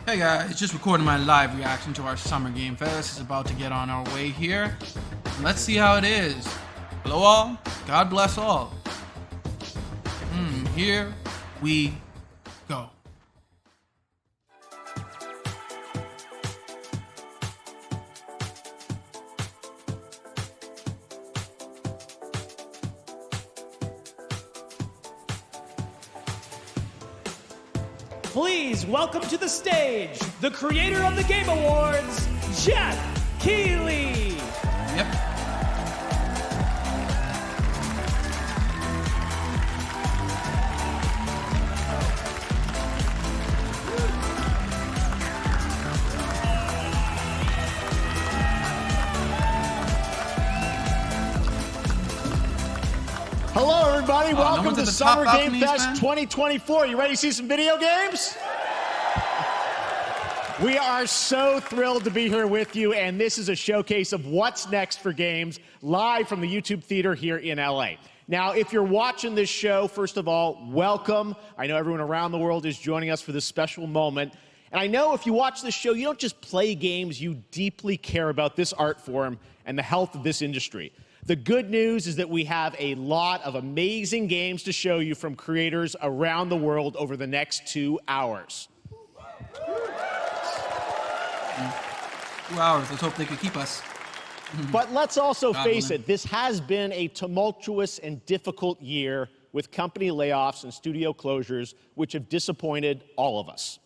Hey guys, just recording my live reaction to our Summer Game Fest. It's about to get on our way here. Let's see how it is. Hello all, God bless all. Here we go. Please welcome to the stage the creator of the Game Awards, Jeff Keighley. Yep. Hello, everybody. Welcome one's to at the Summer top Game balconies, Fest man? 2024. You ready to see some video games? We are so thrilled to be here with you, and this is a showcase of what's next for games live from the YouTube Theater here in LA. Now, if you're watching this show, first of all, welcome. I know everyone around the world is joining us for this special moment. And I know if you watch this show, you don't just play games, you deeply care about this art form and the health of this industry. The good news is that we have a lot of amazing games to show you from creators around the world over the next 2 hours. 2 hours. Let's hope they can keep us. But let's also face willing. it, this has been a tumultuous and difficult year with company layoffs and studio closures, which have disappointed all of us.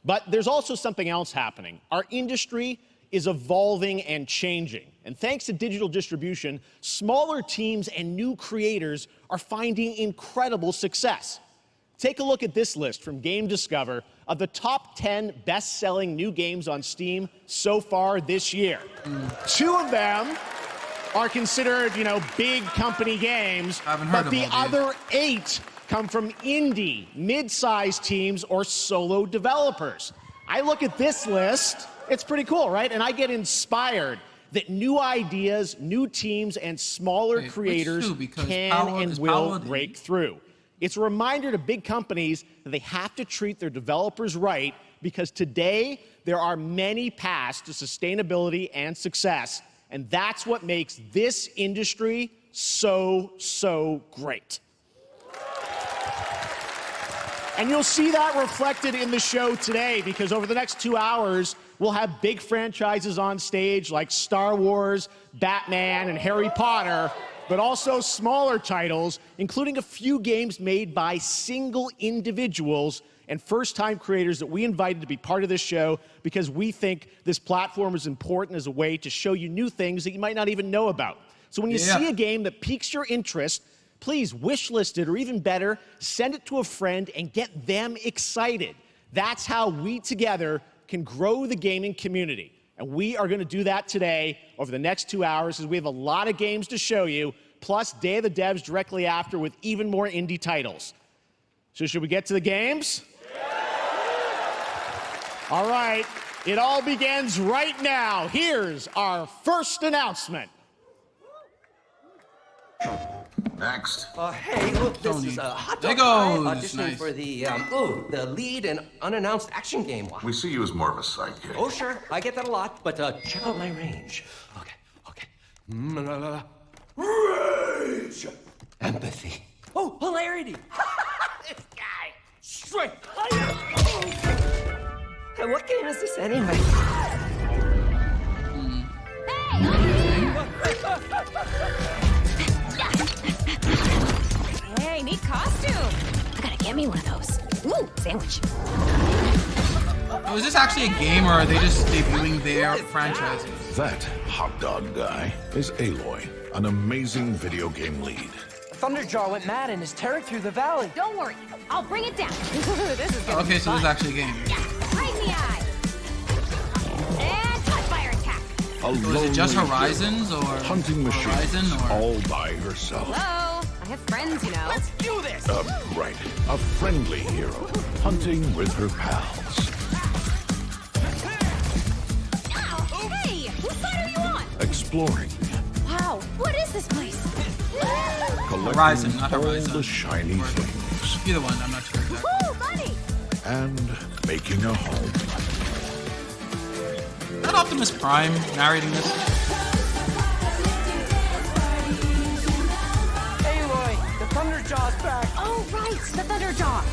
But there's also something else happening. Our industry is evolving and changing. And thanks to digital distribution, smaller teams and new creators are finding incredible success. Take a look at this list from Game Discover of the top 10 best-selling new games on Steam so far this year. 2 of them are considered, big company games, Haven't heard but of the all these. other 8 come from indie, mid-sized teams or solo developers. I look at this list, it's pretty cool, right? And I get inspired that new ideas, new teams, and smaller Wait, which creators two? Because can Power- and is will Power the- break through. It's a reminder to big companies that they have to treat their developers right, because today there are many paths to sustainability and success, and that's what makes this industry so great. And you'll see that reflected in the show today, because over the next 2 hours, we'll have big franchises on stage like Star Wars, Batman, and Harry Potter, but also smaller titles, including a few games made by single individuals and first-time creators that we invited to be part of this show because we think this platform is important as a way to show you new things that you might not even know about. So when you see a game that piques your interest, please wishlist it, or even better, send it to a friend and get them excited. That's how we together can grow the gaming community. And we are going to do that today over the next 2 hours, as we have a lot of games to show you, plus Day of the Devs directly after with even more indie titles. So should we get to the games? All right, it all begins right now. Here's our first announcement. Next. Hey, look, this Tony. is a hot There dog guy goes. auditioning Nice. for the lead and unannounced action game. We see you as more of a sidekick. Oh, sure, I get that a lot, but check out my range. Okay. Rage! Empathy. Oh, hilarity! This guy! Strength! Hey, what game is this anyway? Hey, neat costume. I gotta get me one of those. Ooh, sandwich. So is this actually a game, or are they just debuting their franchises? That hot dog guy is Aloy, an amazing video game lead. Thunderjaw went mad and is tearing through the valley. Don't worry, I'll bring it down. This is gonna Okay, be so this is fun. actually a game. Yeah, right in the eye. And touch fire attack. A So is it just lonely Horizons, hero, or hunting machines Horizon, or all by herself? Hello, I have friends, you know. Let's do this! Right, a friendly hero, hunting with her pals, Hey, whose side are you on? exploring, Wow, what is this place? collecting Horizon, not all Horizon. the shiny things, either one? I'm not sure exactly. Ooh, money. and making a home. Is that Optimus Prime narrating this? Aloy, the Thunderjaw's back. Oh, right, the Thunderjaw.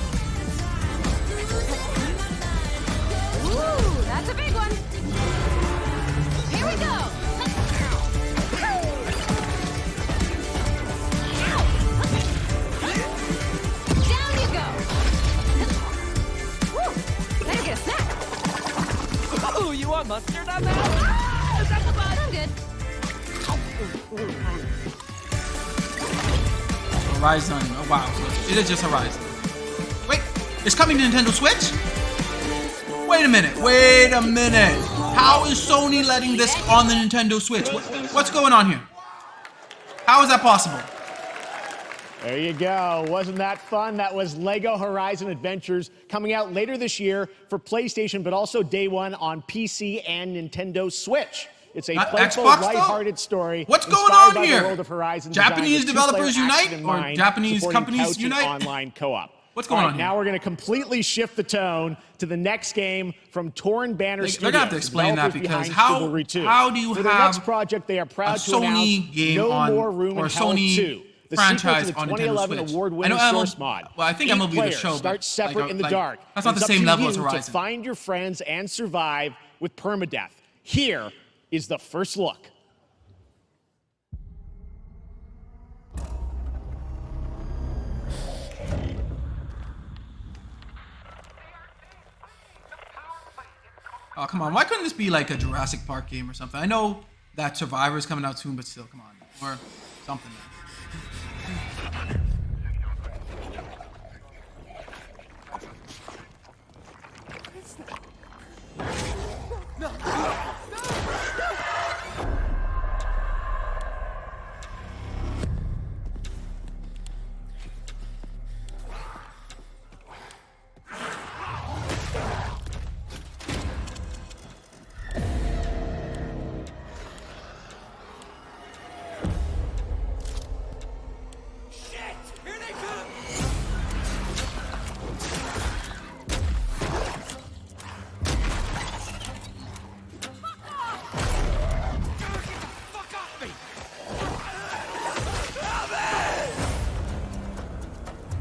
Ooh, that's a big one. Here we go. Down you go. Woo, better get a snack. Oh, you want mustard on that? Is that the bud? I'm good. Horizon. Oh wow, so it is just Horizon. Wait, it's coming to Nintendo Switch? Wait a minute. How is Sony letting this on the Nintendo Switch? What's going on here? How is that possible? There you go. Wasn't that fun? That was LEGO Horizon Adventures coming out later this year for PlayStation, but also day one on PC and Nintendo Switch. It's a Not playful, Xbox, though? lighthearted story. What's going inspired on by here? The world of Horizon, Japanese designed with developers two-player unite? action in Or mind, Japanese supporting companies couch and unite? online co-op. What's going All on right, here? now we're going to completely shift the tone to the next game from Torn Banner Studios. They're gonna have to explain that, developers because behind how Chivalry 2. do you For their have next project, they are proud a to Sony announce game No on More Room or in Hell Sony 2. The franchise sequel on to the Nintendo 2011 Switch? award-winning I know Source Mod. well, I think 8 MLB The players Show, but start separate like, in the dark. that's not It's the up same to level as you Horizon. to find your friends and survive with permadeath. Here is the first look. Oh, come on. Why couldn't this be like a Jurassic Park game or something? I know that Survivor is coming out soon, but still, come on. Or something.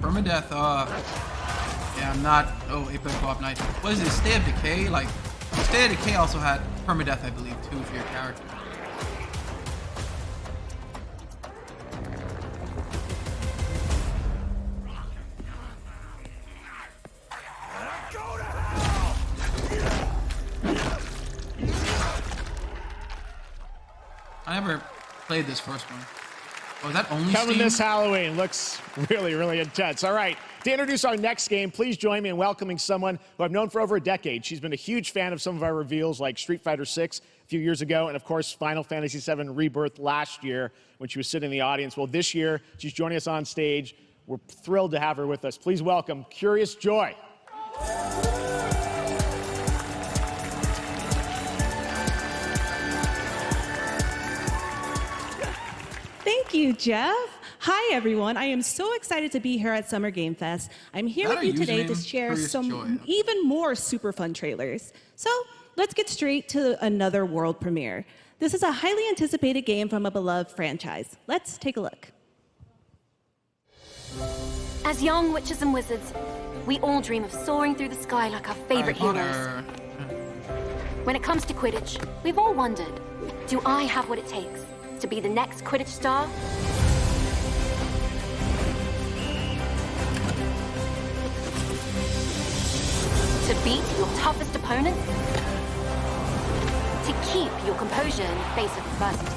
Permadeath, yeah, I'm not, Apex Co-op Night. What is it, State of Decay? Like, State of Decay also had permadeath, I believe, too, for your character. I never played this first one. Oh, is that only Coming Steam? this Halloween. Looks really, really intense. All right, to introduce our next game, please join me in welcoming someone who I've known for over a decade. She's been a huge fan of some of our reveals like Street Fighter VI a few years ago, and of course, Final Fantasy VII Rebirth last year when she was sitting in the audience. Well, this year, she's joining us on stage. We're thrilled to have her with us. Please welcome Curious Joy. Thank you, Jeff. Hi, everyone. I am so excited to be here at Summer Game Fest. I'm here Is with that you a today to username? share Curious some Joy. even more super fun trailers. So let's get straight to another world premiere. This is a highly anticipated game from a beloved franchise. Let's take a look. As young witches and wizards, we all dream of soaring through the sky like our favorite Harry heroes. Potter. When it comes to Quidditch, we've all wondered, do I have what it takes to be the next Quidditch star? To beat your toughest opponent? To keep your composure in the face of adversity?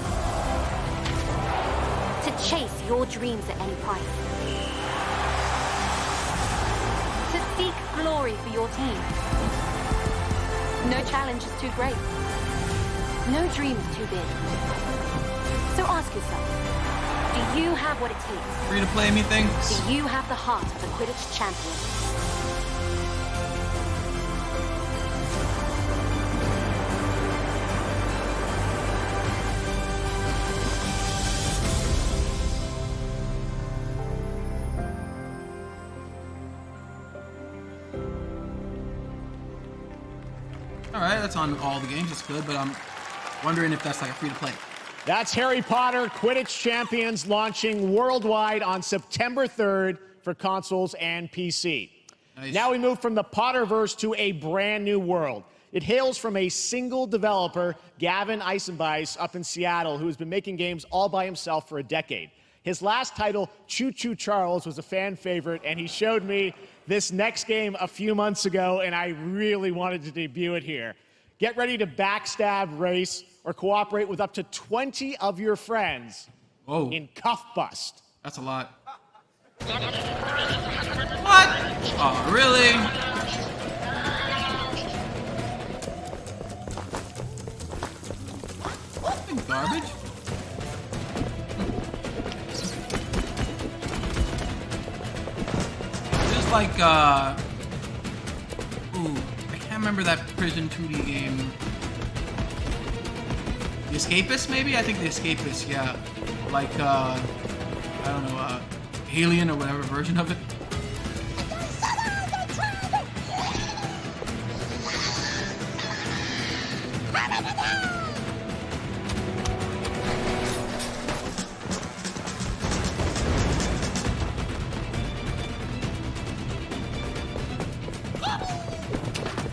To chase your dreams at any price? To seek glory for your team? No challenge is too great. No dream is too big. So ask yourself, do you have what it takes? Free to play, methinks. Do you have the heart of a Quidditch champion? All right, that's on all the games. It's good, but I'm wondering if that's like a free-to-play. That's Harry Potter Quidditch Champions launching worldwide on September 3rd for consoles and PC. Nice. Now we move from the Potterverse to a brand new world. It hails from a single developer, Gavin Eisenbeis, up in Seattle, who has been making games all by himself for a decade. His last title, Choo Choo Charles, was a fan favorite, and he showed me this next game a few months ago, and I really wanted to debut it here. Get ready to backstab, race, or cooperate with up to 20 of your friends in Cuff Bust. That's a lot. What? Oh, really? Garbage? This is like, ooh, I can't remember that prison 2D game. The Escapist, maybe? I think The Escapist, yeah. Like, I don't know, Alien or whatever version of it.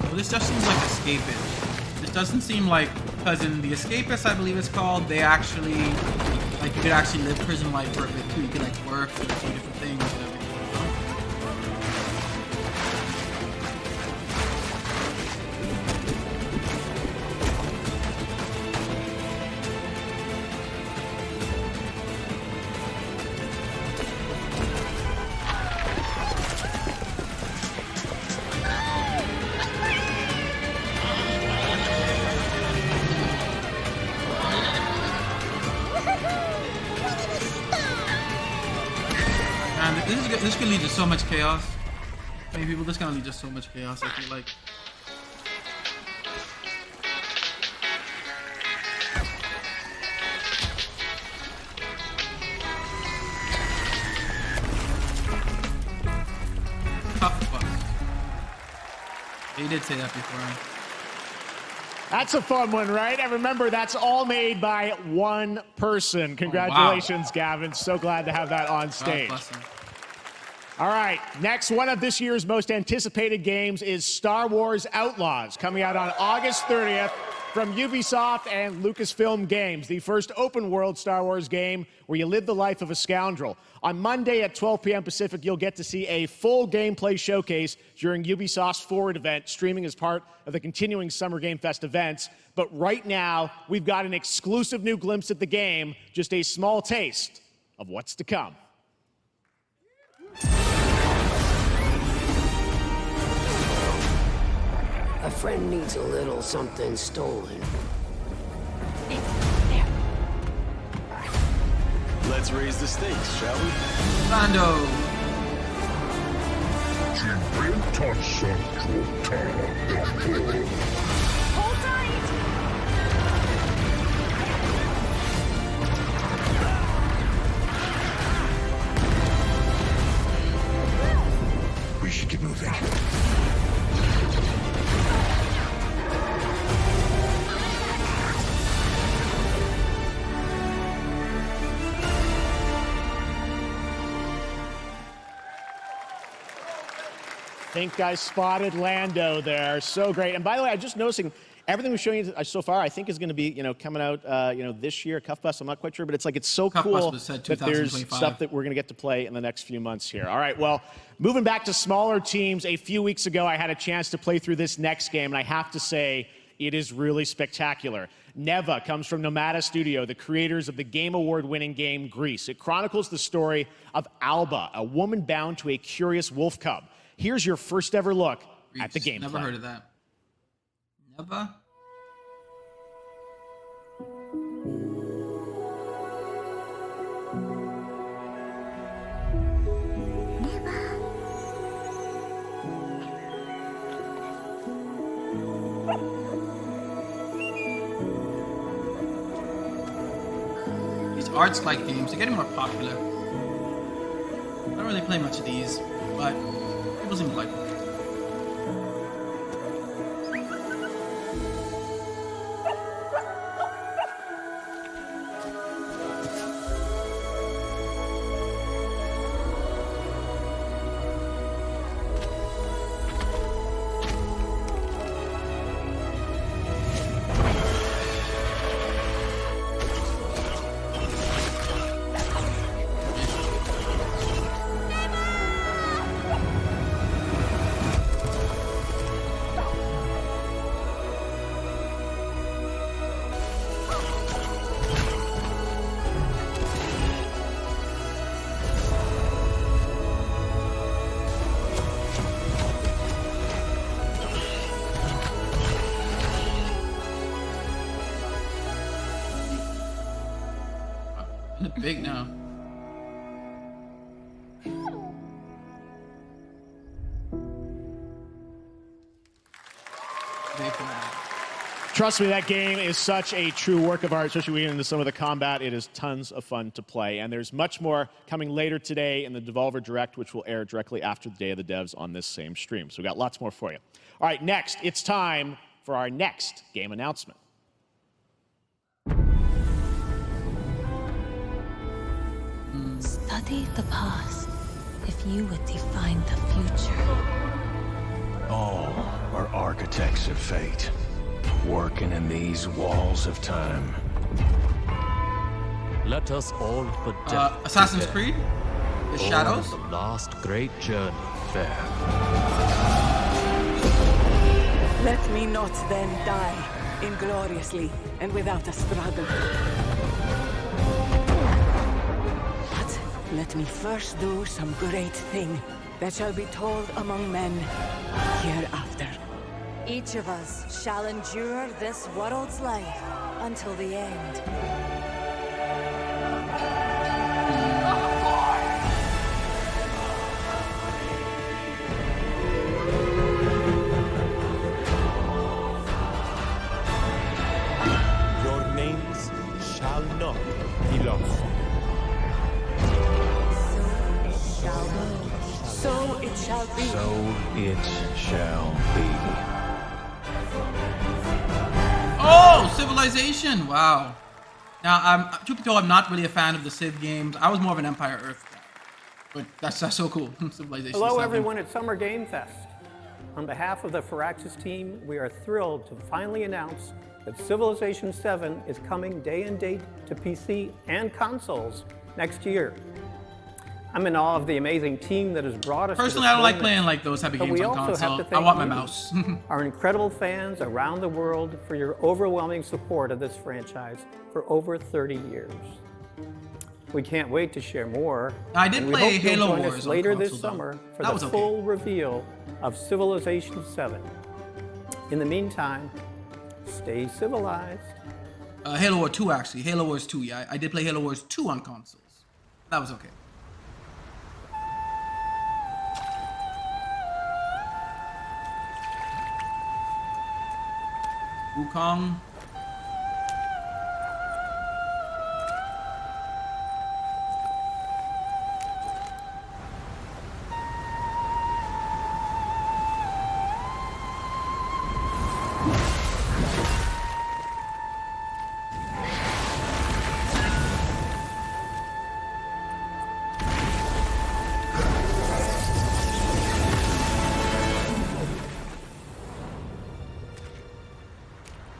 Well, this just seems like Escapist. This doesn't seem like, because in The Escapist, I believe it's called, they actually, like, you could actually live prison life for a bit too. You could, like, work and do different things and everything. This could lead to so much chaos. Many people, this gonna lead to so much chaos, I feel like. Cuff Bust. He did say that before. That's a fun one, right? And remember, that's all made by one person. Congratulations, Gavin. So glad to have that on stage. All right, next one of this year's most anticipated games is Star Wars Outlaws, coming out on August 30th from Ubisoft and Lucasfilm Games, the first open-world Star Wars game where you live the life of a scoundrel. On Monday at 12 p.m. Pacific, you'll get to see a full gameplay showcase during Ubisoft's Forward event, streaming as part of the continuing Summer Game Fest events. But right now, we've got an exclusive new glimpse at the game, just a small taste of what's to come. A friend needs a little something stolen. Let's raise the stakes, shall we? Lando. Hold tight! We should get moving. I think I spotted Lando there. So great. And by the way, I'm just noticing everything we're showing you so far, I think is going to be, coming out, this year. Cuff Bust, I'm not quite sure, but it's like, it's so cool that there's stuff that we're going to get to play in the next few months here. All right, well, moving back to smaller teams, a few weeks ago, I had a chance to play through this next game, and I have to say, it is really spectacular. Neva comes from Nomada Studio, the creators of the Game Award-winning game Grease. It chronicles the story of Alba, a woman bound to a curious wolf cub. Here's your first ever look at the gameplay. Never heard of that. Never? These arts-like games, they're getting more popular. I don't really play much of these, but people seem to like them. look big now. Trust me, that game is such a true work of art, especially when we get into some of the combat. It is tons of fun to play. And there's much more coming later today in the Devolver Direct, which will air directly after the Day of the Devs on this same stream. So we've got lots more for you. All right, next, it's time for our next game announcement. Study the past if you would define the future. All are architects of fate, working in these walls of time. Let us all put death Assassin's to bed. Creed? The All Shadows? The last great journey fair. Let me not then die ingloriously and without a struggle. But let me first do some great thing that shall be told among men hereafter. Each of us shall endure this world's life until the end. Your names shall not be lost. So it shall be. So it shall be. Oh, Civilization! Wow. Now, truth be told, I'm not really a fan of the Civ games. I was more of an Empire Earth guy. But that's so cool. Civilization. Hello, 7. everyone at Summer Game Fest. On behalf of the Firaxis team, we are thrilled to finally announce that Civilization 7 is coming day and date to PC and consoles next year. I'm in awe of the amazing team that has brought us. Personally, I don't like playing like those type of games on console. I want my mouse. Our incredible fans around the world for your overwhelming support of this franchise for over 30 years. We can't wait to share more. I did and we play hope you'll Halo join Wars us on later console, this though. summer for That the was okay. full reveal of Civilization 7. In the meantime, stay civilized. Halo Wars 2, actually. Halo Wars 2, yeah. I did play Halo Wars 2 on consoles. That was okay. Wukong.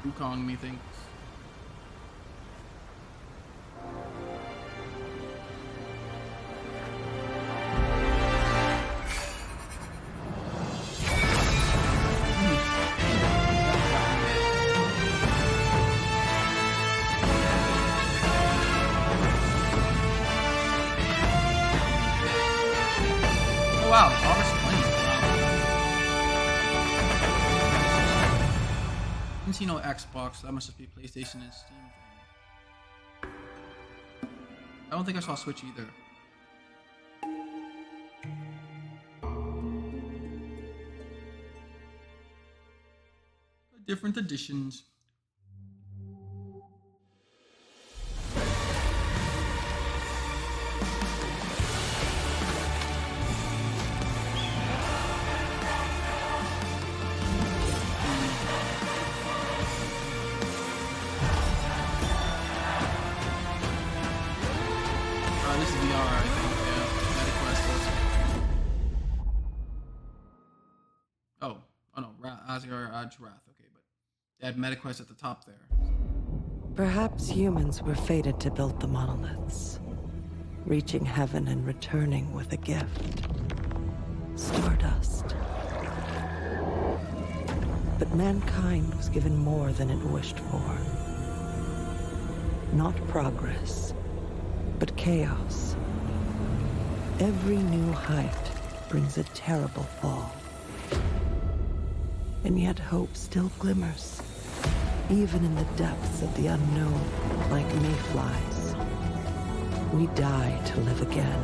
Wukong, methinks. Oh wow, August 20th. Wow. Didn't see no Xbox, so that must just be PlayStation and Steam thing. I don't think I saw Switch either. Different editions. This is VR, I think, yeah. MetaQuest is. Oh no, Asgard Edge Wrath, okay, but they had MetaQuest at the top there. Perhaps humans were fated to build the monoliths, reaching heaven and returning with a gift. Stardust. But mankind was given more than it wished for. Not progress, but chaos. Every new height brings a terrible fall. And yet hope still glimmers, even in the depths of the unknown, like mayflies. We die to live again.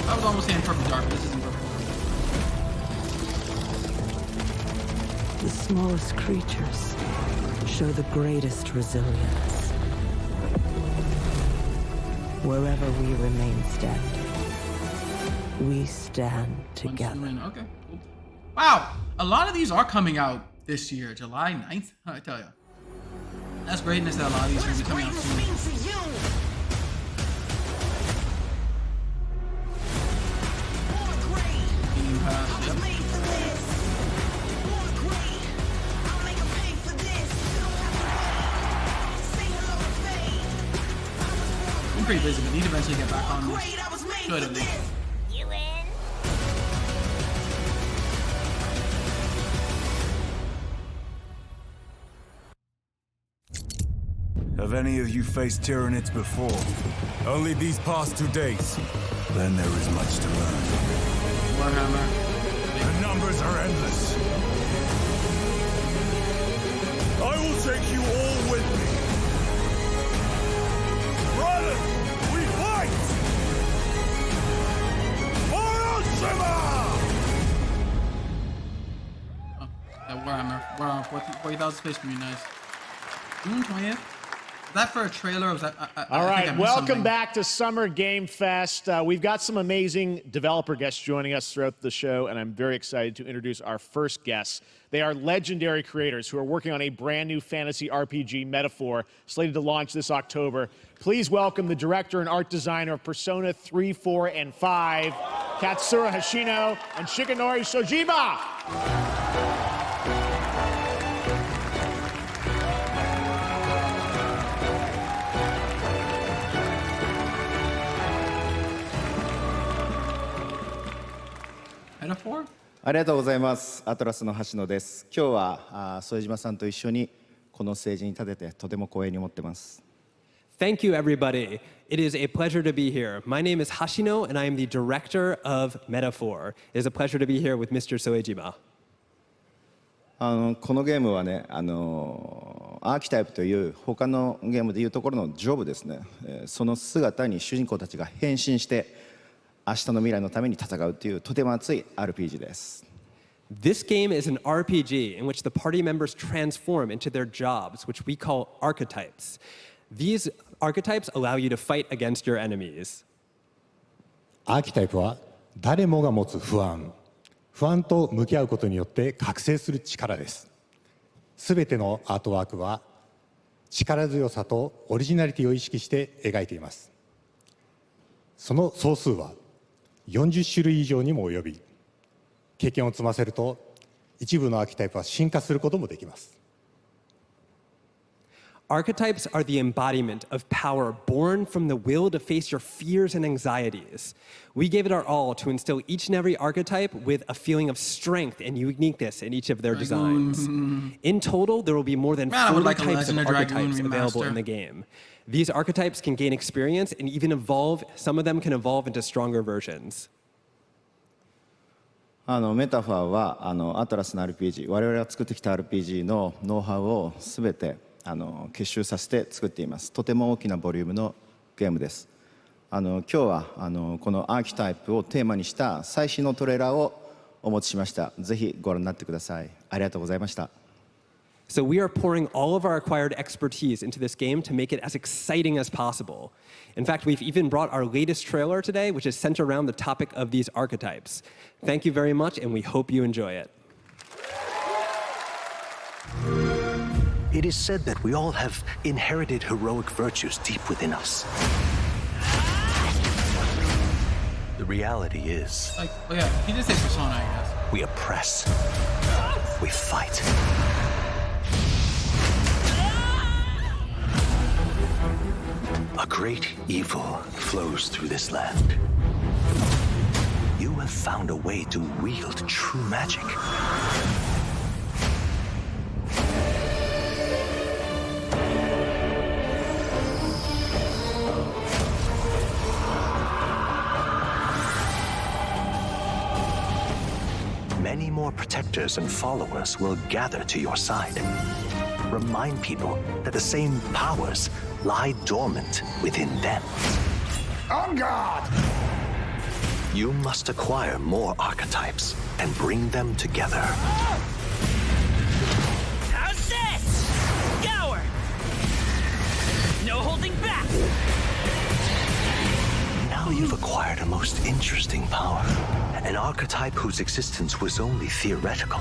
I was almost saying Perfect Dark, but this isn't Perfect Dark. The smallest creatures show the greatest resilience. Wherever we remain standing, we stand together. Okay, cool. Wow, a lot of these are coming out this year, July 9th. I tell you, that's greatness that a lot of these are going to be coming out soon. Game Pass, yep. I'm pretty busy, but need to eventually get back on this. Should at least. Have any of you faced Tyranids before? Only these past 2 days. Then there is much to learn. Warhammer. The numbers are endless. I will take you all with me. Brothers, we fight! For Ultima! Oh, that Warhammer 40,000 Space Marine, nice. June 20th? Is that for a trailer? Or was that, All right, welcome something. back to Summer Game Fest. We've got some amazing developer guests joining us throughout the show, and I'm very excited to introduce our first guests. They are legendary creators who are working on a brand new fantasy RPG, Metaphor, slated to launch this October. Please welcome the director and art designer of Persona 3, 4, and 5, Katsura Hashino and Shigenori Sojiba. Metaphor? ありがとうございます。アトラスの橋野です。今日は副島さんと一緒にこのステージに立ててとても光栄に思ってます。Thank you, everybody. It is a pleasure to be here. My name is Hashino, and I am the director of Metaphor. It is a pleasure to be here with Mr. Soejima. このゲームはね、アーキタイプという他のゲームでいうところのジョブですね。その姿に主人公たちが変身して明日の未来のために戦うというとても熱い RPG です。This game is an RPG in which the party members transform into their jobs, which we call archetypes. These archetypes allow you to fight against your enemies. アーキタイプは誰もが持つ不安と向き合うことによって覚醒する力です。すべてのアートワークは力強さとオリジナリティを意識して描いています。その総数は40種類以上にも及び、経験を積ませると一部のアーキタイプは進化することもできます。Archetypes are the embodiment of power born from the will to face your fears and anxieties. We gave it our all to instill each and every archetype with a feeling of strength and uniqueness in each of their designs. In total, there will be more than 40 types of archetypes available in the game. These archetypes can gain experience and even evolve. Some of them can evolve into stronger versions. メタファーはアトラスの RPG、我々が作ってきた RPG のノウハウをすべて結集させて作っています。とても大きなボリュームのゲームです。今日はこのアーキタイプをテーマにした最新のトレーラーをお持ちしました。ぜひご覧になってください。ありがとうございました。So we are pouring all of our acquired expertise into this game to make it as exciting as possible. In fact, we've even brought our latest trailer today, which is centered around the topic of these archetypes. Thank you very much, and we hope you enjoy it. It is said that we all have inherited heroic virtues deep within us. The reality is... Like, oh yeah, he did say Persona, I guess. We oppress. We fight. A great evil flows through this land. You have found a way to wield true magic. many more protectors and followers will gather to your side. Remind people that the same powers lie dormant within them. On guard! You must acquire more archetypes and bring them together. How's this? Scour! No holding back! Now you've acquired a most interesting power. An archetype whose existence was only theoretical.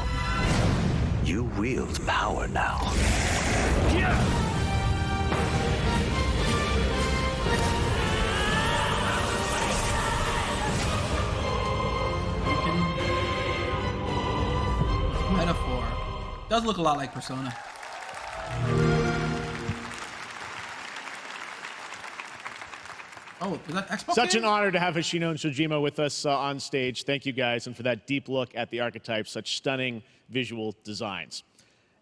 You wield power now. Metaphor. Does look a lot like Persona. Oh, is that Xbox? Such game? an honor to have Hoshino and Shojima with us on stage. Thank you guys, and for that deep look at the archetypes, such stunning visual designs.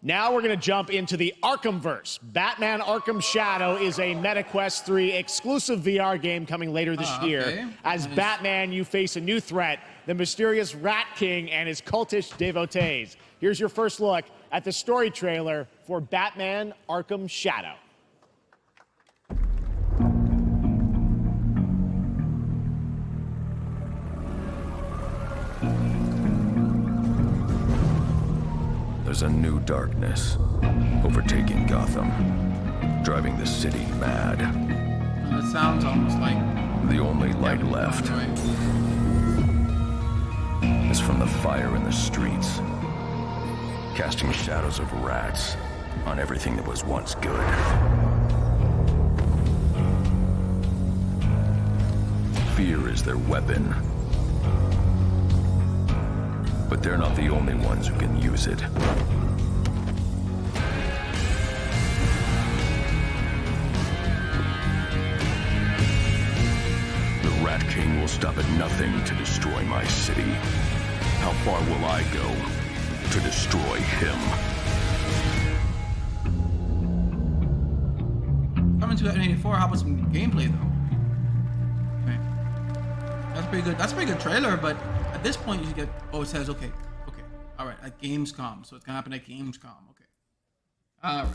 Now we're going to jump into the Arkhamverse. Batman Arkham Shadow is a MetaQuest 3 exclusive VR game coming later this year. Okay. As Batman, you face a new threat, the mysterious Rat King and his cultish devotees. Here's your first look at the story trailer for Batman Arkham Shadow. There's a new darkness overtaking Gotham, driving the city mad. That sounds almost like The only light left is from the fire in the streets, casting shadows of rats on everything that was once good. Fear is their weapon. But they're not the only ones who can use it. The Rat King will stop at nothing to destroy my city. How far will I go to destroy him? Coming to 1984. How about some gameplay though? Okay. That's pretty good. That's a pretty good trailer, but at this point you get, oh, it says, okay, all right, at Gamescom, so it's gonna happen at Gamescom, okay. All right.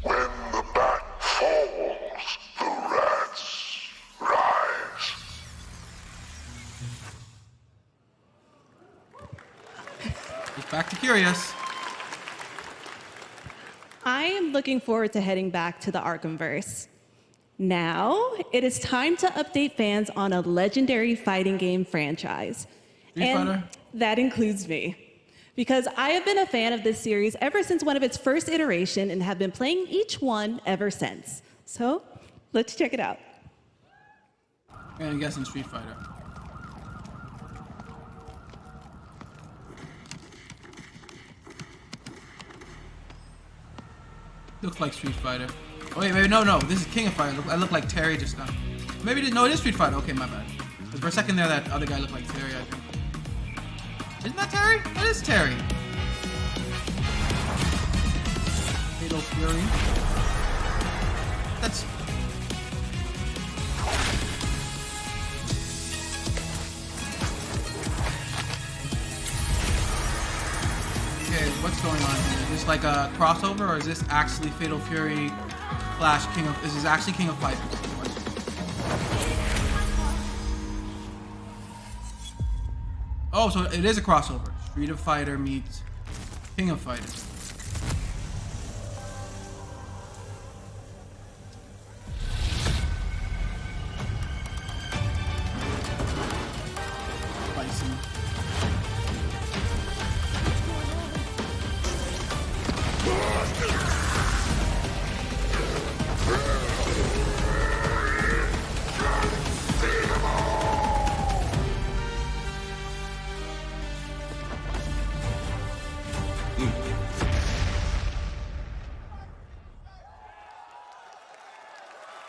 When the bat falls, the rats rise. Just back to Curious. I am looking forward to heading back to the Arkhamverse. Now, it is time to update fans on a legendary fighting game franchise. Street Fighter? That includes me. Because I have been a fan of this series ever since one of its first iteration and have been playing each one ever since. So, let's check it out. I'm guessing Street Fighter. Looks like Street Fighter. Oh wait, maybe no. This is King of Fighters. I look like Terry just now. Maybe no, it is Street Fighter. Okay, my bad. For a second there, that other guy looked like Terry, I think. Isn't that Terry? That is Terry. Fatal Fury. That's... Okay, what's going on here? Is this like a crossover, or is this actually Fatal Fury slash King of... Is this actually King of Fighters? Oh, so it is a crossover. Street of Fighter meets King of Fighters. Bison.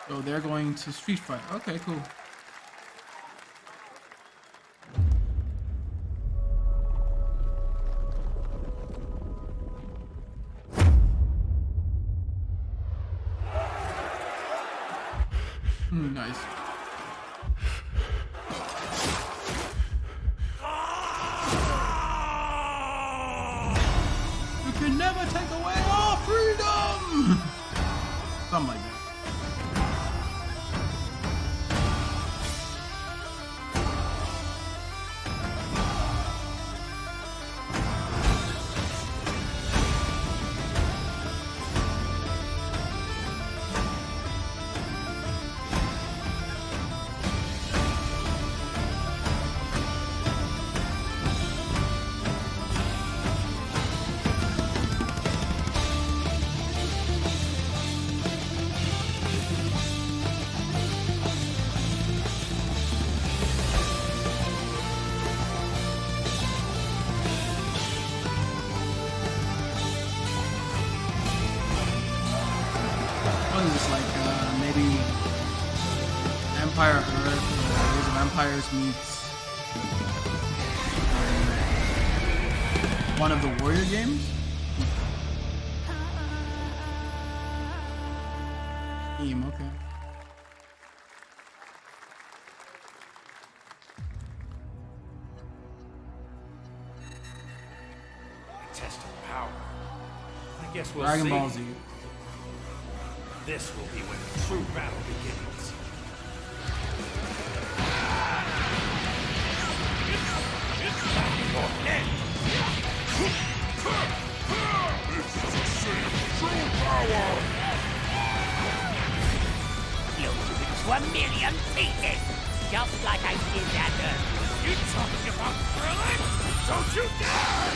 So they're going to Street Fighter. Okay, cool. Nice. You can never take away our freedom! Something like that. What is this, like, maybe Empire Earth, Age of Empires meets one of the Warrior games? Theme, okay. Test of power. I guess we'll Dragon see. Ball Z. This will be when the true battle begins. Into 1,000,000 pieces, just like I did that earth. You talking about thrilling? Don't you dare!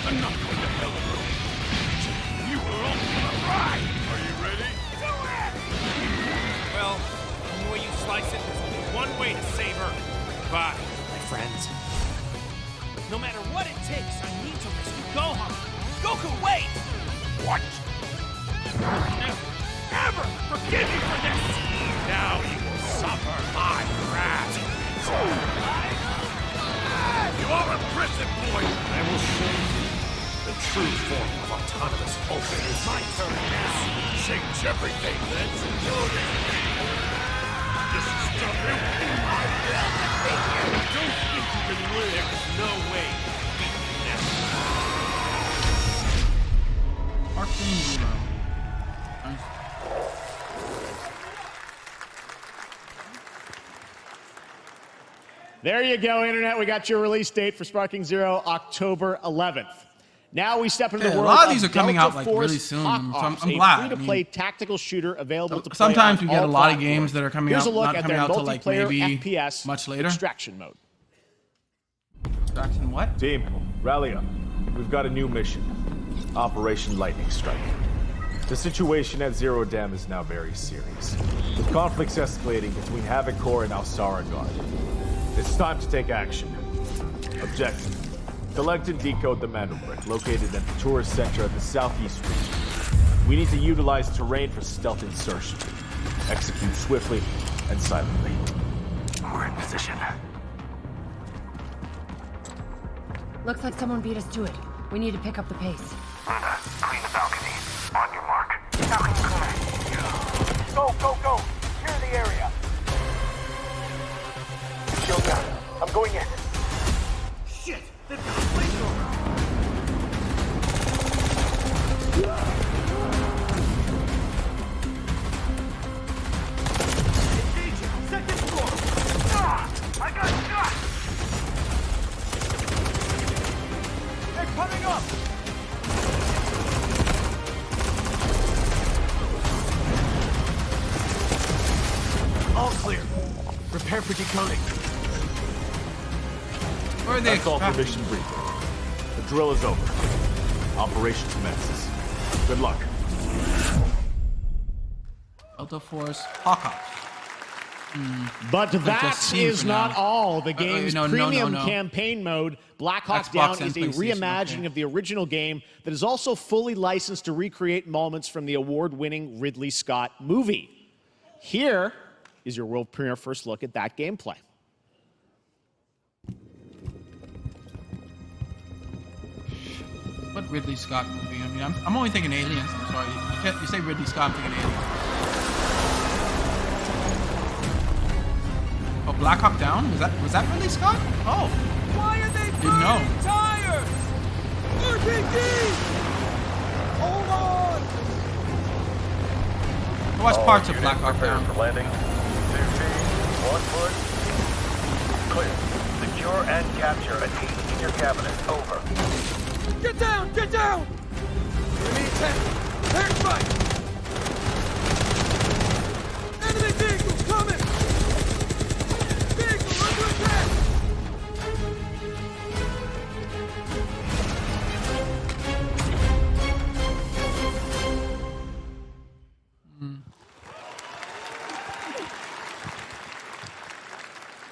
I'm not going to hell alone. You were all gonna ride. Are you ready? Do it! Well, the way you slice it, there's only one way to save Earth. Goodbye, my friends. No matter what it takes, I need to rescue Gohan. Goku, wait! What? Never, ever forgive you for this! Now you will suffer my wrath. You are a prison boy! I will show you the true form of autonomous Ultra. It's my turn now. Change everything. Let's do this. This is nothing. I will defeat you. Don't think you can win. There is no way. Arcane Zero. Nice. There you go, Internet. We got your release date for Sparking Zero, October 11th. Now we step into the world a lot of of these are coming Delta out like Force really soon, Hot so I'm Ops, glad. a free-to-play tactical shooter available to play Sometimes on we get a all lot of platforms. games that are coming Here's out, a look not at coming their out till like multiplayer maybe FPS much later. extraction mode. Extraction what? Team, rally up. We've got a new mission. Operation Lightning Strike. The situation at Zero Dam is now very serious, with conflicts escalating between Havoc Corps and Alsara Guard. It's time to take action. Objective: collect and decode the Mandel Brick located at the tourist center of the southeast region. We need to utilize terrain for stealth insertion. Execute swiftly and silently. We're in position. Looks like someone beat us to it. We need to pick up the pace. Luna, clean the balcony. On your mark. Balcony clear. Go, go, go! Clear the area. Shield down. I'm going in. Shit! They've got a flamethrower! Engaging! Second floor! Ah! I got shot! They're coming up! All clear. Prepare for decoding. Where are they? That's all for mission briefing. The drill is over. Operation commences. Good luck. Delta Force Hawk. But that just is for not now. all. The game's no, premium no. campaign mode, Black Hawk Xbox Down, and is a PlayStation, reimagining okay. of the original game that is also fully licensed to recreate moments from the award-winning Ridley Scott movie. Here is your world premiere first look at that gameplay. What Ridley Scott movie? I mean, I'm only thinking Aliens. I'm sorry. You say Ridley Scott, I'm thinking Aliens. Oh, Black Hawk Down? Was that Ridley Scott? Oh, Why are they didn't know. burning tires? Hold on! I watched parts of Black Hawk Down. For landing. 2 feet, 1 foot. Clear. Secure and capture a team in your cabinet. Over. Get down! Get down! Enemy attack! Air strike! Enemy vehicle coming! Vehicle under attack!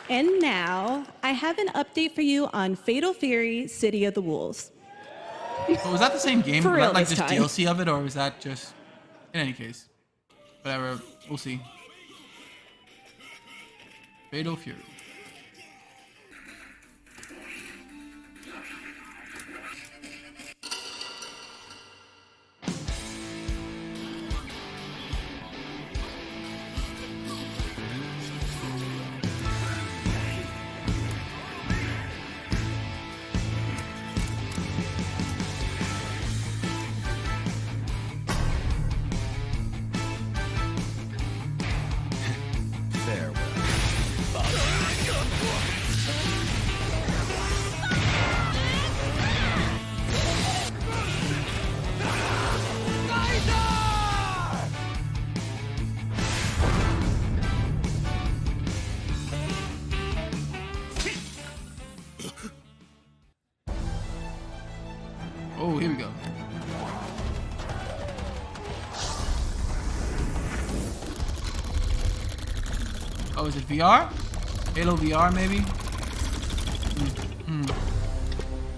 And now, I have an update for you on Fatal Fury: City of the Wolves. So was that the same game? For Was real that like this just time. DLC of it, or was that just? In any case, whatever. We'll see. Fatal Fury. Oh, here we go. Oh, is it VR? Halo VR, maybe?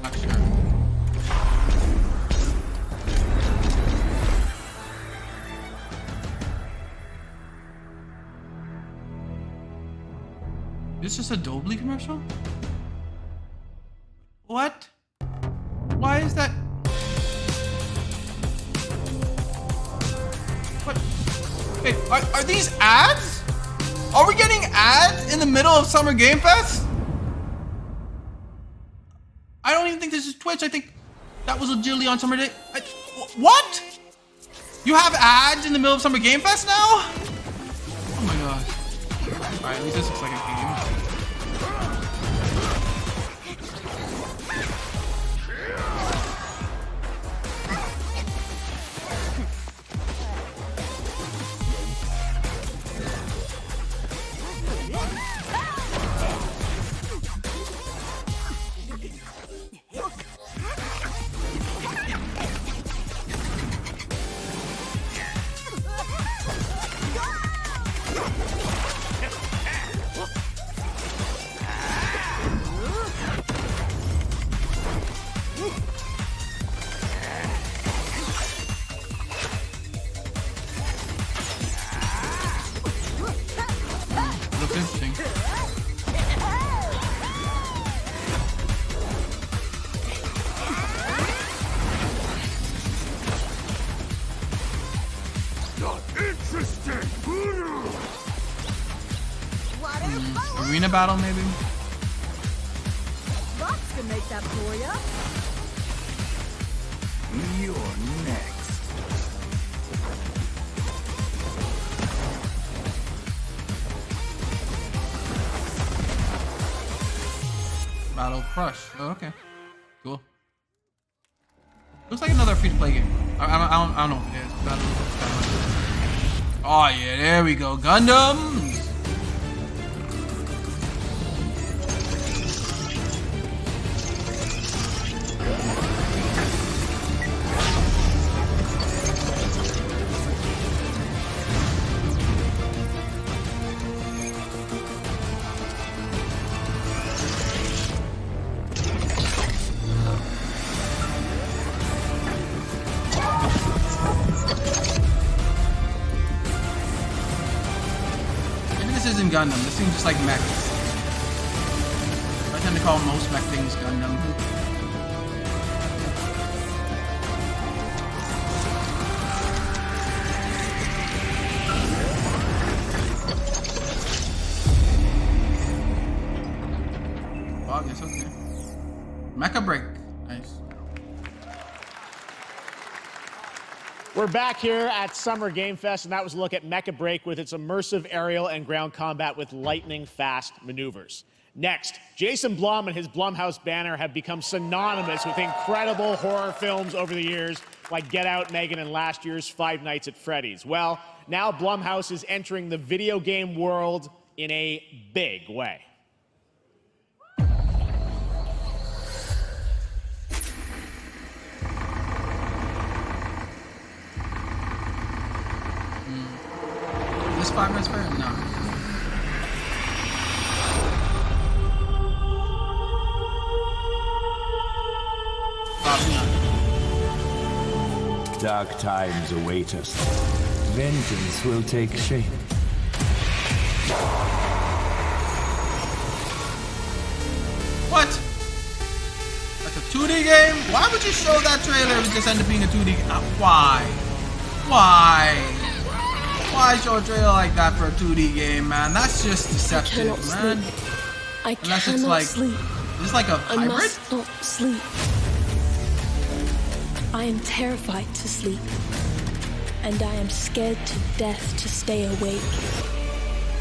Not sure. Is this just a Dobly commercial? What? Why is that? What? Wait, are these ads? Are we getting ads in the middle of Summer Game Fest? I don't even think this is Twitch. I think that was legitimately on Summer Day. What? You have ads in the middle of Summer Game Fest now? Oh my gosh. Alright, at least this looks like a game. Looks interesting. Arena battle, maybe? Box can make that for ya. You're next. Battle Crush. Oh, okay. Cool. Looks like another free-to-play game. I don't know if it is. Battle. Oh yeah, there we go. Gundams. This isn't Gundam. This seems just like mechs. I tend to call most mech things Gundam. Oh, I guess okay. Mecha Break. Nice. We're back here at Summer Game Fest, and that was a look at Mecha Break with its immersive aerial and ground combat with lightning-fast maneuvers. Next, Jason Blum and his Blumhouse banner have become synonymous with incredible horror films over the years, like Get Out, Megan, and last year's Five Nights at Freddy's. Well, now Blumhouse is entering the video game world in a big way. This Five Nights at Freddy's? No. Dark times await us. Vengeance will take shape. What? Like a 2D game? Why would you show that trailer if it just ended up being a 2D game? Why? Why? Why show a trailer like that for a 2D game, man? That's just deceptive, man. Unless it's like, sleep. It's like a hybrid? I must not sleep. I am terrified to sleep, and I am scared to death to stay awake.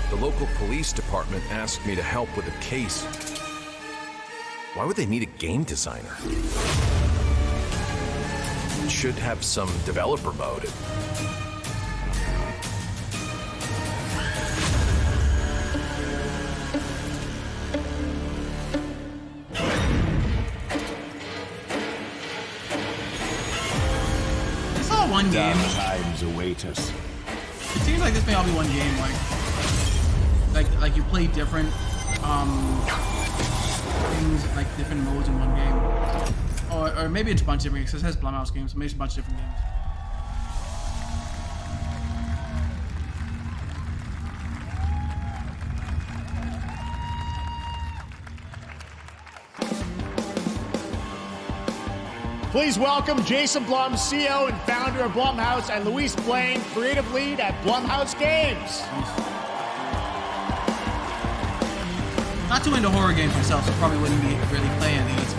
The local police department asked me to help with a case. Why would they need a game designer? It should have some developer mode. One game. Dark times await us. It seems like this may all be one game, like you play different things, like different modes in one game, or maybe it's a bunch of different games. It says Blumhouse games, so maybe it's a bunch of different games. Please welcome Jason Blum, CEO and founder of Blumhouse, and Luis Blaine, creative lead at Blumhouse Games. Not too into horror games myself, so probably wouldn't be really playing these.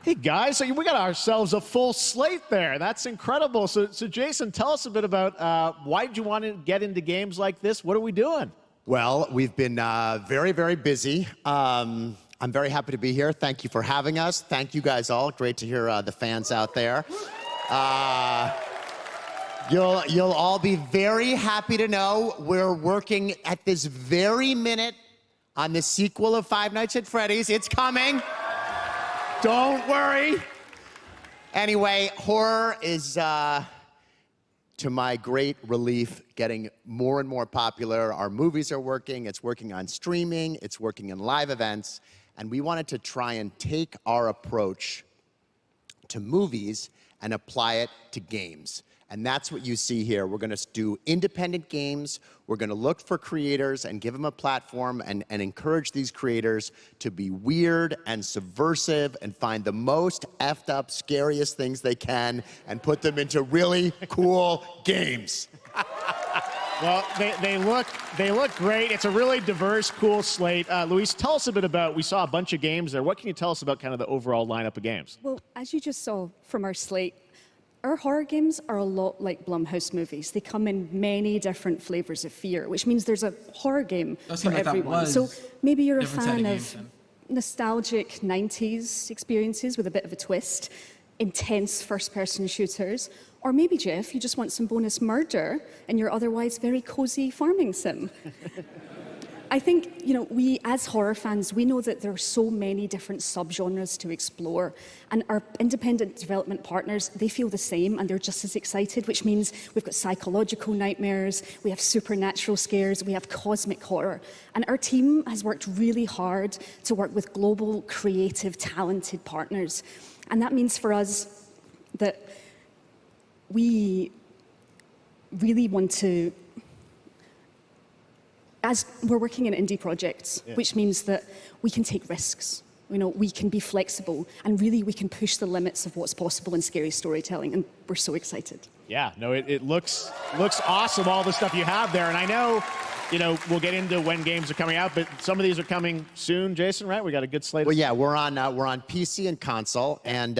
Hey guys, so we got ourselves a full slate there. That's incredible. So Jason, tell us a bit about why did you want to get into games like this? What are we doing? Well, we've been very, very busy. I'm very happy to be here. Thank you for having us. Thank you guys all. Great to hear the fans out there. You'll all be very happy to know we're working at this very minute on the sequel of Five Nights at Freddy's. It's coming. Don't worry. Anyway, horror is, to my great relief, getting more and more popular. Our movies are working. It's working on streaming. It's working in live events. And we wanted to try and take our approach to movies and apply it to games. And that's what you see here. We're gonna do independent games. We're gonna look for creators and give them a platform and encourage these creators to be weird and subversive and find the most effed up, scariest things they can and put them into really cool games. Well, they look great. It's a really diverse, cool slate. Luis, tell us a bit about, we saw a bunch of games there. What can you tell us about kind of the overall lineup of games? Well, as you just saw from our slate, our horror games are a lot like Blumhouse movies. They come in many different flavors of fear, which means there's a horror game for everyone. So maybe you're a fan of nostalgic 90s experiences with a bit of a twist, intense first-person shooters, or maybe, Jeff, you just want some bonus murder in your otherwise very cozy farming sim. I think, we as horror fans, we know that there are so many different subgenres to explore, and our independent development partners, they feel the same, and they're just as excited, which means we've got psychological nightmares, we have supernatural scares, we have cosmic horror. And our team has worked really hard to work with global, creative, talented partners. And that means for us that we really want to, as we're working in indie projects, which means that we can take risks, we can be flexible, and really we can push the limits of what's possible in scary storytelling, and we're so excited. Yeah, no, it looks awesome, all the stuff you have there, and I know, we'll get into when games are coming out, but some of these are coming soon, Jason, right? We got a good slate. Well, yeah, we're on PC and console, and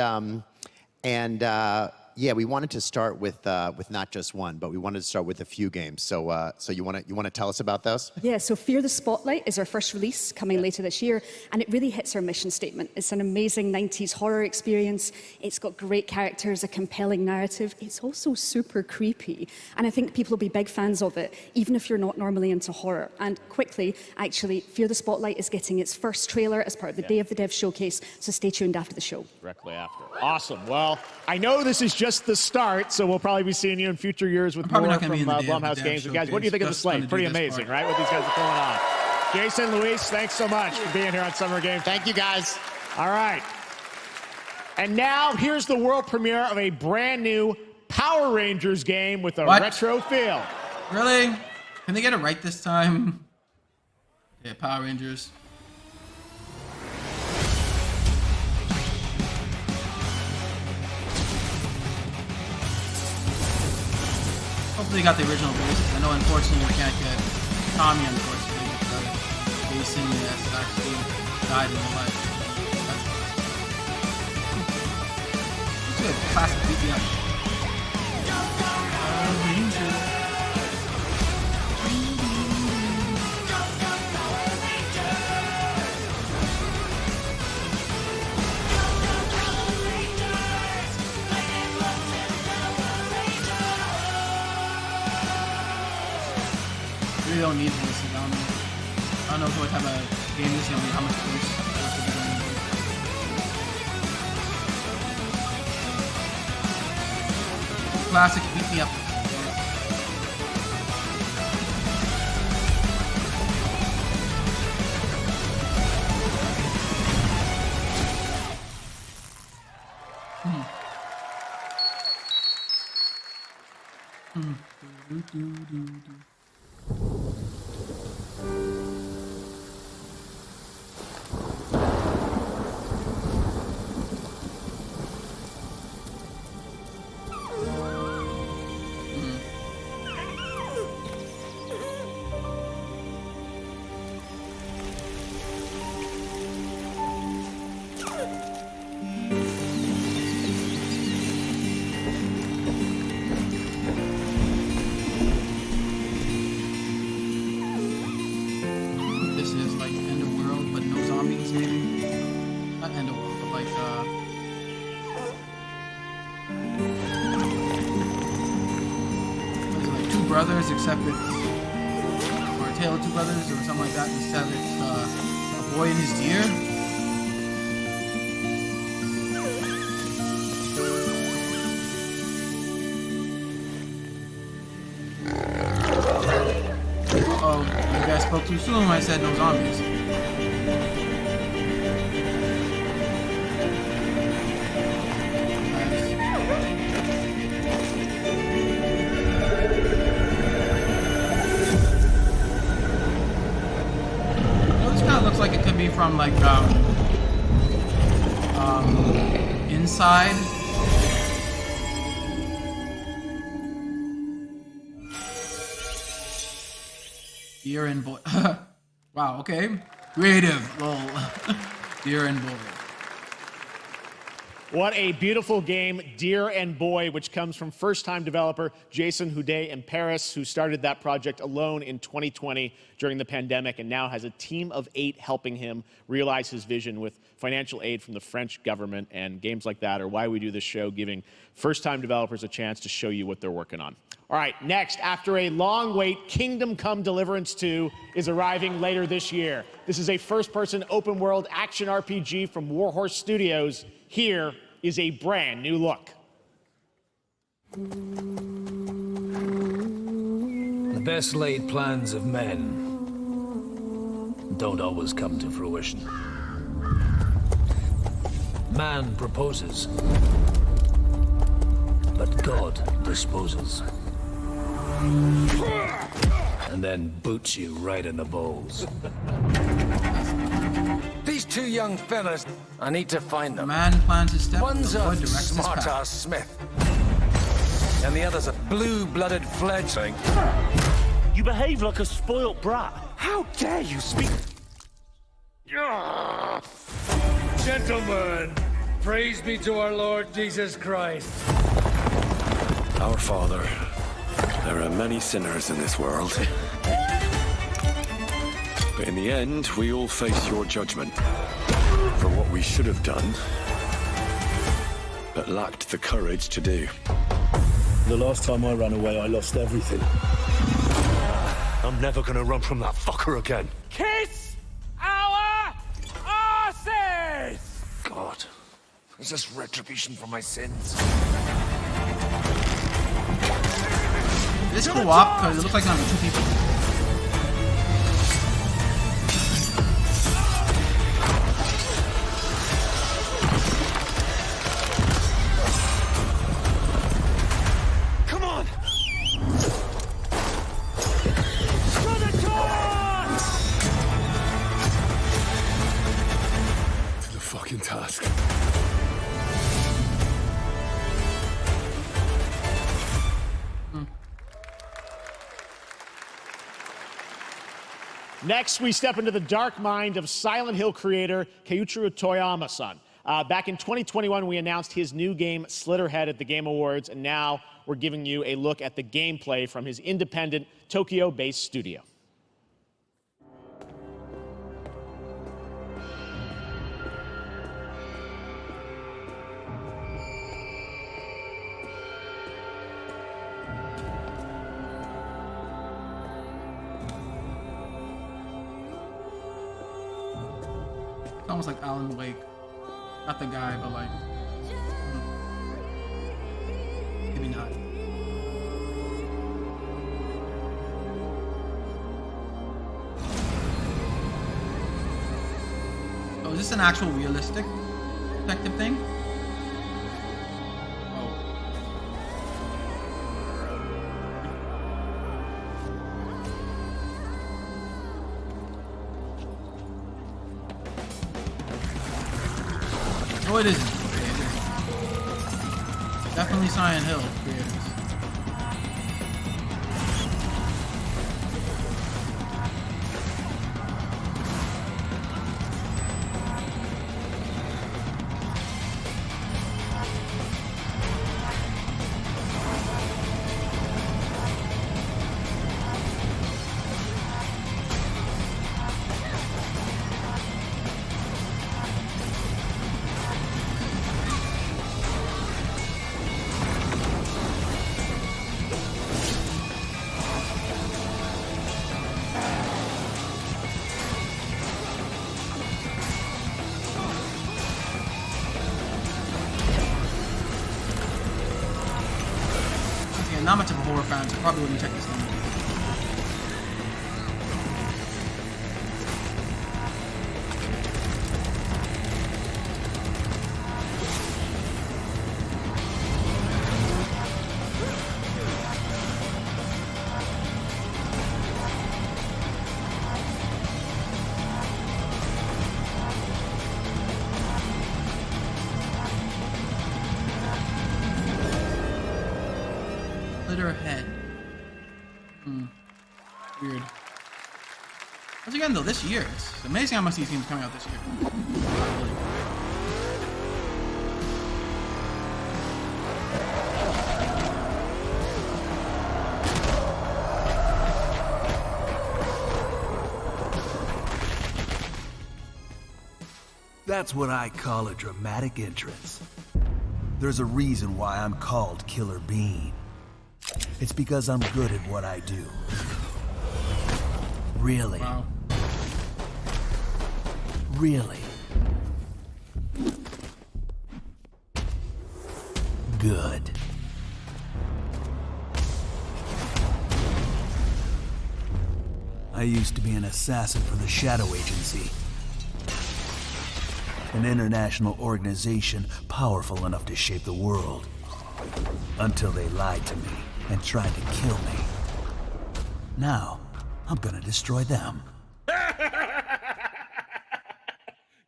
yeah, we wanted to start with not just one, but we wanted to start with a few games. So you want to tell us about those? Yeah, so Fear the Spotlight is our first release coming later this year, and it really hits our mission statement. It's an amazing 90s horror experience. It's got great characters, a compelling narrative. It's also super creepy, and I think people will be big fans of it, even if you're not normally into horror. And quickly, actually, Fear the Spotlight is getting its first trailer as part of the Day of the Dev showcase, so stay tuned after the show. Directly after. Awesome. Well, I know this is just the start, so we'll probably be seeing you in future years with more from Blumhouse Games. But guys, what do you think of the slate? Pretty amazing, right? What these guys are pulling on. Jason, Luis, thanks so much for being here on Summer Games. Thank you, guys. All right. And now, here's the world premiere of a brand new Power Rangers game with a retro feel. Really? Can they get it right this time? Yeah, Power Rangers. Hopefully you got the original basis. I know unfortunately we can't get Tommy, unfortunately, because Jason has actually died in real life. That's good. Classic BTM. We don't need voices. I don't know what type of game this is gonna be. How much voice is gonna be. Classic, beat me up. Brothers, except it's, or A Tale of Two Brothers, or something like that, instead it's a boy and his deer. Uh-oh, you guys spoke too soon when I said no zombies. Looks like it could be from like inside. Deer and boy. Wow, okay. Creative, lol. Deer and boy. What a beautiful game, Deer and Boy, which comes from first-time developer Jason Houdet in Paris, who started that project alone in 2020 during the pandemic and now has a team of 8 helping him realize his vision with financial aid from the French government. And games like that are why we do this show, giving first-time developers a chance to show you what they're working on. All right, next, after a long wait, Kingdom Come Deliverance 2 is arriving later this year. This is a first-person open-world action RPG from Warhorse Studios. Here is a brand new look. The best laid plans of men don't always come to fruition. Man proposes, but God disposes. And then boots you right in the balls. These 2 young fellas, I need to find them. Man plans his step. One's a smart-ass Smith, and the other's a blue-blooded fledgling. You behave like a spoilt brat. How dare you speak? Gentlemen, praise be to our Lord Jesus Christ. Our Father, there are many sinners in this world. But in the end, we all face your judgment for what we should have done, but lacked the courage to do. The last time I ran away, I lost everything. I'm never gonna run from that fucker again. Kiss our asses! God, is this retribution for my sins? This co-op because it looks like not two people. Come on! To the fucking task. Next, we step into the dark mind of Silent Hill creator Keiichiro Toyama-san. Back in 2021, we announced his new game, Slitterhead, at the Game Awards, and now we're giving you a look at the gameplay from his independent, Tokyo-based studio. It's almost like Alan Wake. Not the guy, but like... maybe not. Oh, is this an actual realistic detective thing? Oh, it isn't. Okay, it is. Definitely Silent Hill creators. Not much of a horror fan, so I probably wouldn't check this game. Head. Weird. Once again, though, this year, it's amazing how much these games are coming out this year. That's what I call a dramatic entrance. There's a reason why I'm called Killer Bean. It's because I'm good at what I do. Really. Wow. Really. Good. I used to be an assassin for the Shadow Agency. An international organization powerful enough to shape the world. Until they lied to me and tried to kill me. Now, I'm gonna destroy them.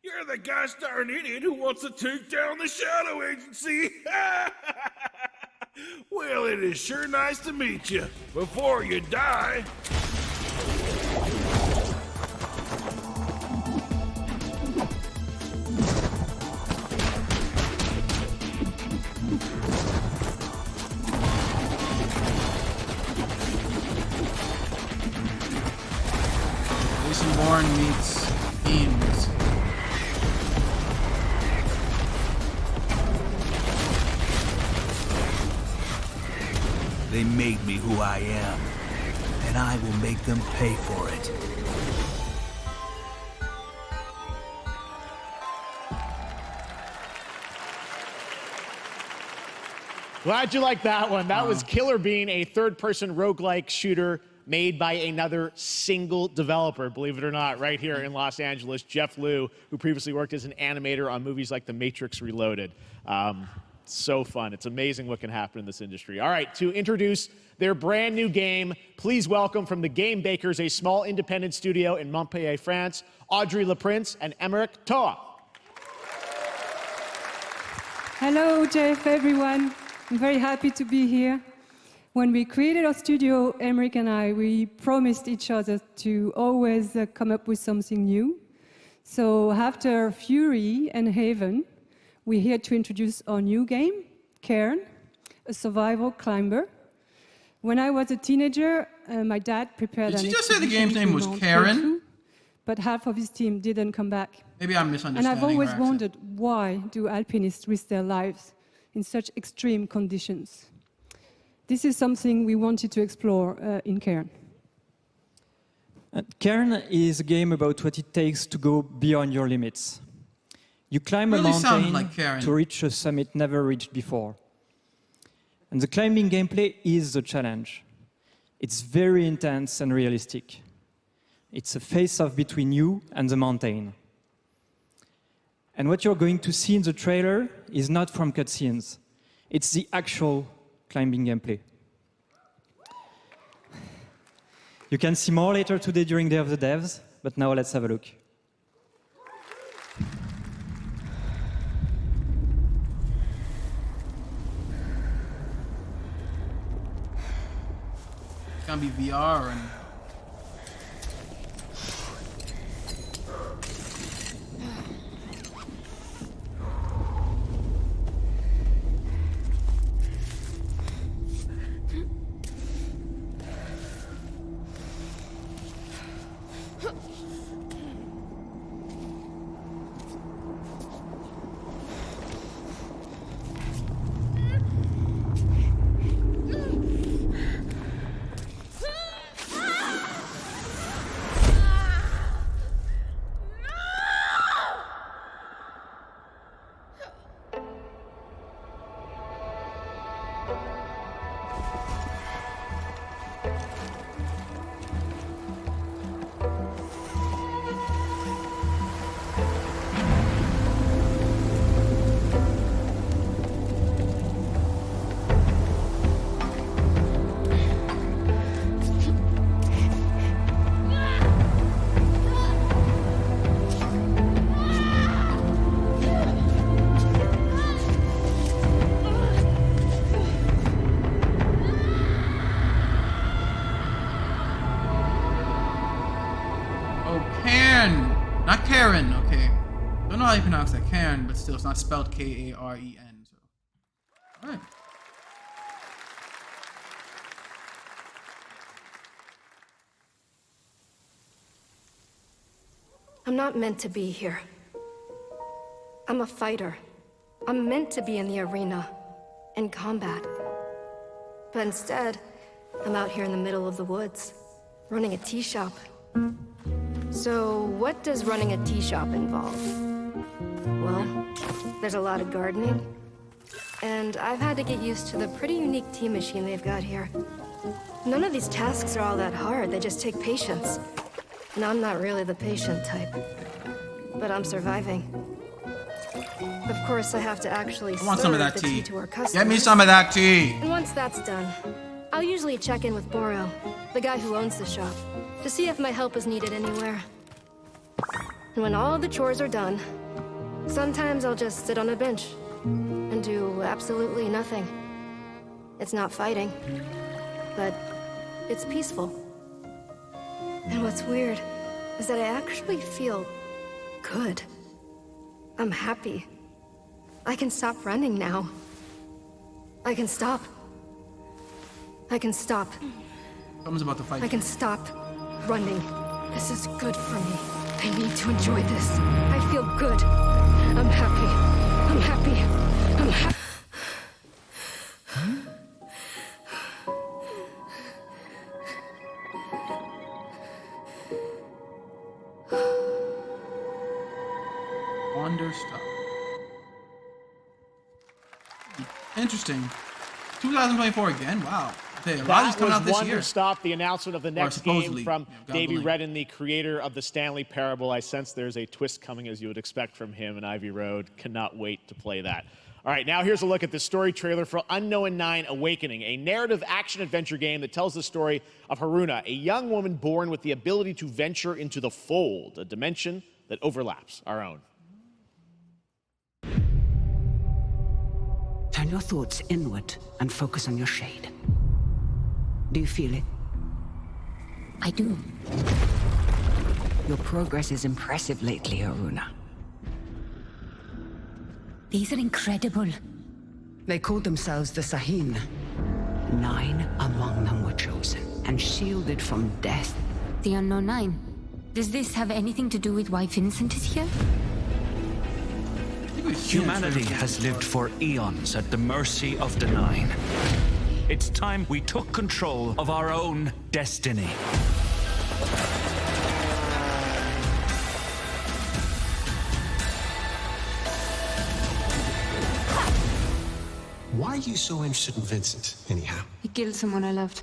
You're the gosh darn idiot who wants to take down the Shadow Agency! Well, it is sure nice to meet you. Before you die... They made me who I am, and I will make them pay for it. Glad you liked that one. That was Killer Bean, a third-person roguelike shooter made by another single developer, believe it or not, right here in Los Angeles, Jeff Liu, who previously worked as an animator on movies like The Matrix Reloaded. So fun. It's amazing what can happen in this industry. All right, to introduce their brand new game, please welcome from the Game Bakers, a small independent studio in Montpellier, France, Audrey LaPrince and Emmerich Toa. Hello, Jeff, everyone. I'm very happy to be here. When we created our studio, Emmerich and I, we promised each other to always come up with something new. So after Fury and Haven, we're here to introduce our new game, Cairn, a survival climber. When I was a teenager, my dad prepared Did you just say the game's name was Karen? But half of his team didn't come back. Maybe I'm misunderstanding. And I've always her wondered, why do alpinists risk their lives in such extreme conditions? This is something we wanted to explore in Cairn. Cairn is a game about what it takes to go beyond your limits. You climb a mountain to reach a summit never reached before. And the climbing gameplay is the challenge. It's very intense and realistic. It's a face-off between you and the mountain. And what you're going to see in the trailer is not from cutscenes. It's the actual climbing gameplay. You can see more later today during Day of the Devs, but now let's have a look. It's gonna be VR and not Karen, okay. Don't know how you pronounce that, Karen, but still, it's not spelled K-A-R-E-N. So, all right. I'm not meant to be here. I'm a fighter. I'm meant to be in the arena, in combat. But instead, I'm out here in the middle of the woods, running a tea shop. So, what does running a tea shop involve? Well, there's a lot of gardening, and I've had to get used to the pretty unique tea machine they've got here. None of these tasks are all that hard, they just take patience. And I'm not really the patient type, but I'm surviving. Of course, I have to actually serve some of that the tea to our customers. Get me some of that tea. And once that's done, I'll usually check in with Boro, the guy who owns the shop, to see if my help is needed anywhere. And when all the chores are done, sometimes I'll just sit on a bench and do absolutely nothing. It's not fighting, but it's peaceful. And what's weird is that I actually feel good. I'm happy. I can stop running now. I can stop. I can stop. Someone's about to fight. I can stop running. This is good for me. I need to enjoy this. I feel good. I'm happy. I'm happy. I'm happy. Interesting. 2024 again. Wow. Okay, a lot of these That coming out was this one year. to stop the announcement of the next game from God Davey willing. Redden, the creator of the Stanley Parable. I sense there's a twist coming, as you would expect from him in Ivy Road. Cannot wait to play that. All right, now here's a look at the story trailer for Unknown 9 Awakening, a narrative action-adventure game that tells the story of Haruna, a young woman born with the ability to venture into the fold, a dimension that overlaps our own. Turn your thoughts inward and focus on your shade. Do you feel it? I do. Your progress is impressive lately, Haruna. These are incredible. They called themselves the Sahin. 9 among them were chosen and shielded from death. The Unknown 9. Does this have anything to do with why Vincent is here? Humanity has lived for eons at the mercy of the 9. It's time we took control of our own destiny. Why are you so interested in Vincent, anyhow? He killed someone I loved.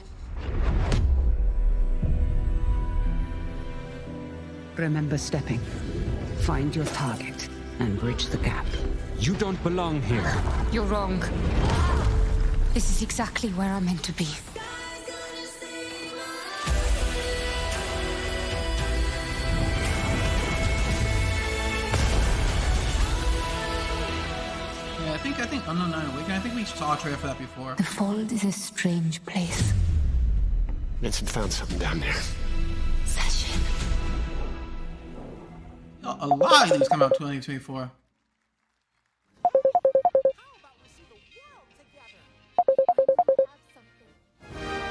Remember stepping. Find your target and bridge the gap. You don't belong here. You're wrong. This is exactly where I'm meant to be. Yeah, I think Unknown 9 Awakening. I think we saw a trailer for that before. The Fold is a strange place. Vincent found something down there. Session. A lot of these come out 2024.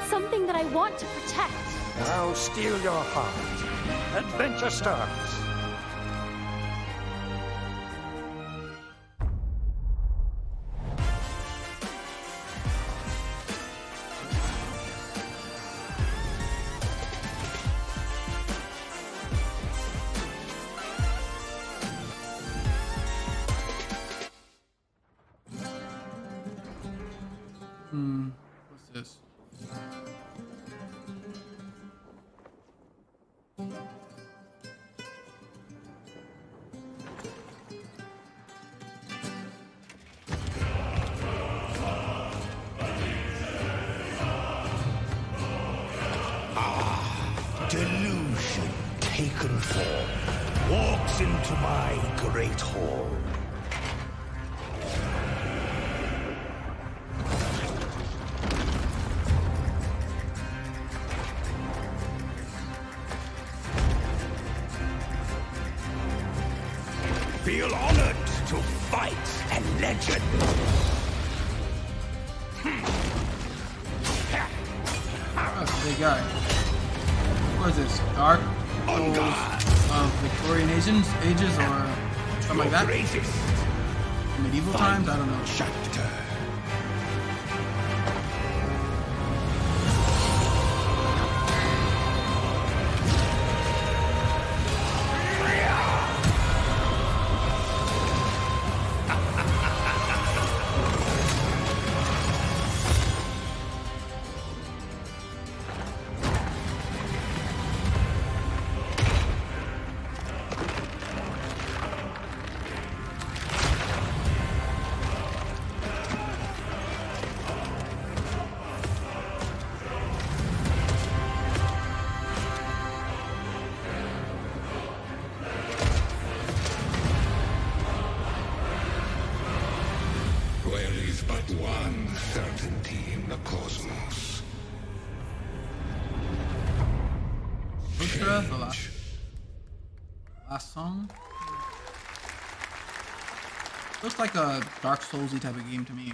Something that I want to protect. Now steal your heart. Adventure starts. What's this? Delusion taken form walks into my great hall. Feel honored to fight a legend. That's a big guy. What is this? Dark Souls of Victorian ages or something like that? Medieval times? I don't know. There is but one certainty in the cosmos. Ultra, the last song. Looks like a Dark Souls-y type of game to me.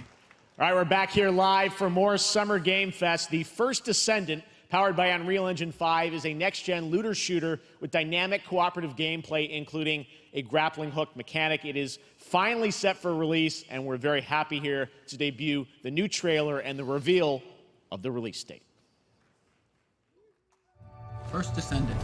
All right, we're back here live for more Summer Game Fest. The First Descendant, powered by Unreal Engine 5, is a next-gen looter shooter with dynamic cooperative gameplay, including a grappling hook mechanic. It is finally set for release, and we're very happy here to debut the new trailer and the reveal of the release date. First Descendant.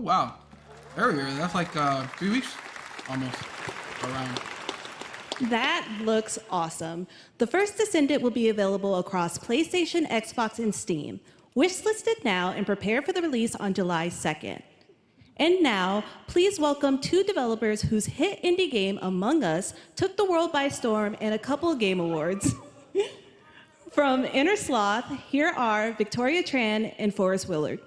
wow. Very early. That's like 3 weeks, almost, around. That looks awesome. The first Descendant will be available across PlayStation, Xbox, and Steam. Wishlist it now and prepare for the release on July 2nd. And now, please welcome 2 developers whose hit indie game, Among Us, took the world by storm in a couple of game awards. From Inner Sloth, here are Victoria Tran and Forrest Willard.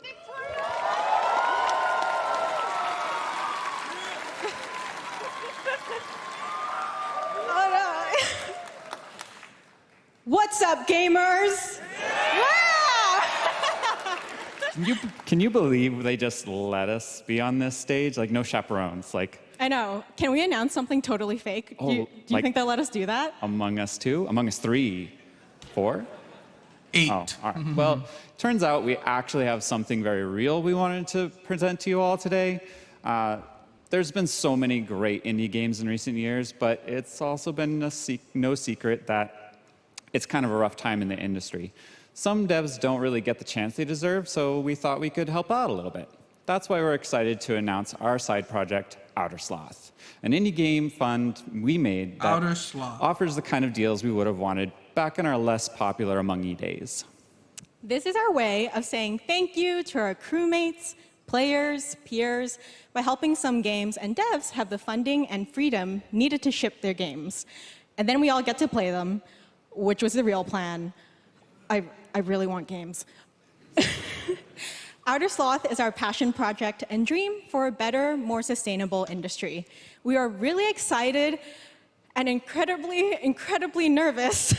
What's up, gamers? Can you believe they just let us be on this stage? Like, no chaperones. Like, I know. Can we announce something totally fake? Do you like think they'll let us do that? Among Us 2? Among Us 3? 4? 8. Oh, all right. Well, turns out we actually have something very real we wanted to present to you all today. There's been so many great indie games in recent years, but it's also been no secret that it's kind of a rough time in the industry. Some devs don't really get the chance they deserve, so we thought we could help out a little bit. That's why we're excited to announce our side project, Outer Sloth, an indie game fund we made that offers the kind of deals we would have wanted back in our less popular Among Us days. This is our way of saying thank you to our crewmates, players, peers, by helping some games and devs have the funding and freedom needed to ship their games. And then we all get to play them, which was the real plan. I really want games. Outer Sloth is our passion project and dream for a better, more sustainable industry. We are really excited and incredibly nervous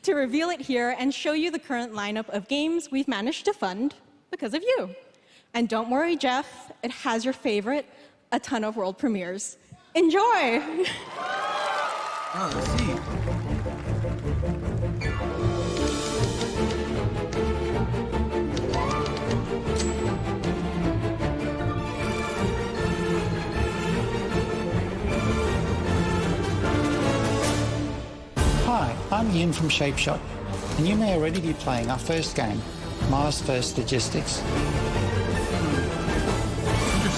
to reveal it here and show you the current lineup of games we've managed to fund because of you. And don't worry, Jeff, it has your favorite, a ton of world premieres. Enjoy! Oh, let's see. Hi, I'm Ian from Shapeshot, and you may already be playing our first game, Mars First Logistics.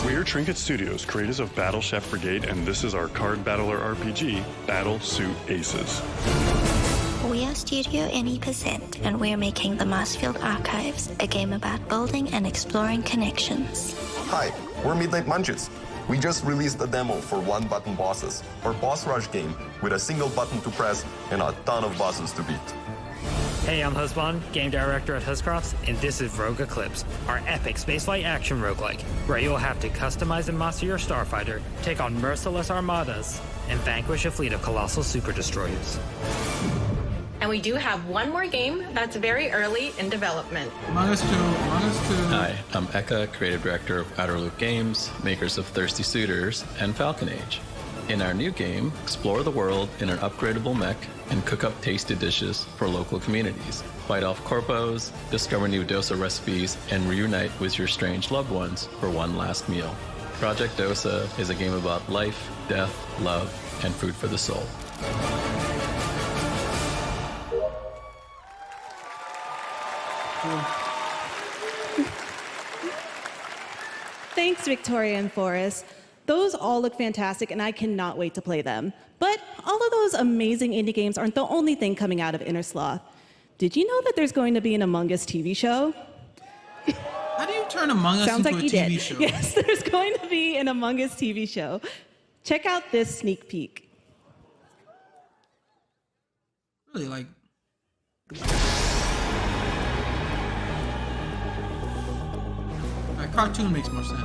We're Trinket Studios, creators of Battle Chef Brigade, and this is our card battler RPG, Battle Suit Aces. We are Studio NE%, and we're making the Marsfield Archives, a game about building and exploring connections. Hi, we're Midnight Munches. We just released a demo for one-button bosses, our boss rush game with a single button to press and a ton of bosses to beat. Hey, I'm Husband, game director at Huscrofts, and this is Rogue Eclipse, our epic spaceflight action roguelike, where you'll have to customize and master your starfighter, take on merciless armadas, and vanquish a fleet of colossal super destroyers. And we do have one more game that's very early in development. Among Us 2. Hi, I'm Eka, creative director of Outer Loop Games, makers of Thirsty Suitors and Falcon Age. In our new game, explore the world in an upgradable mech and cook up tasty dishes for local communities. Fight off corpos, discover new dosa recipes, and reunite with your strange loved ones for one last meal. Project Dosa is a game about life, death, love, and food for the soul. Thanks, Victoria and Forrest. Those all look fantastic, and I cannot wait to play them. But all of those amazing indie games aren't the only thing coming out of Inner Sloth. Did you know that there's going to be an Among Us TV show? How do you turn Among Us into a TV show? Yes, there's going to be an Among Us TV show. Check out this sneak peek. Really, like... A cartoon makes more sense.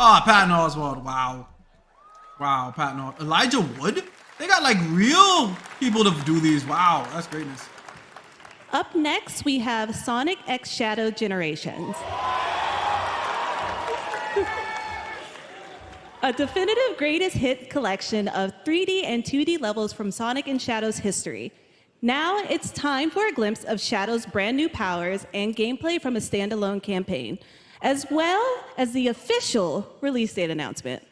Oh, Patton Oswalt. Wow. Wow, Patton Oswalt. Elijah Wood? They got like real people to do these. Wow, that's greatness. Up next, we have Sonic X Shadow Generations. A definitive greatest hit collection of 3D and 2D levels from Sonic and Shadow's history. Now it's time for a glimpse of Shadow's brand new powers and gameplay from a standalone campaign, as well as the official release date announcement.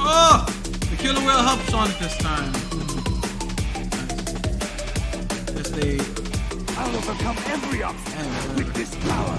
Oh, the killer whale helped Sonic this time. Yes, they. I'll overcome every obstacle with this power.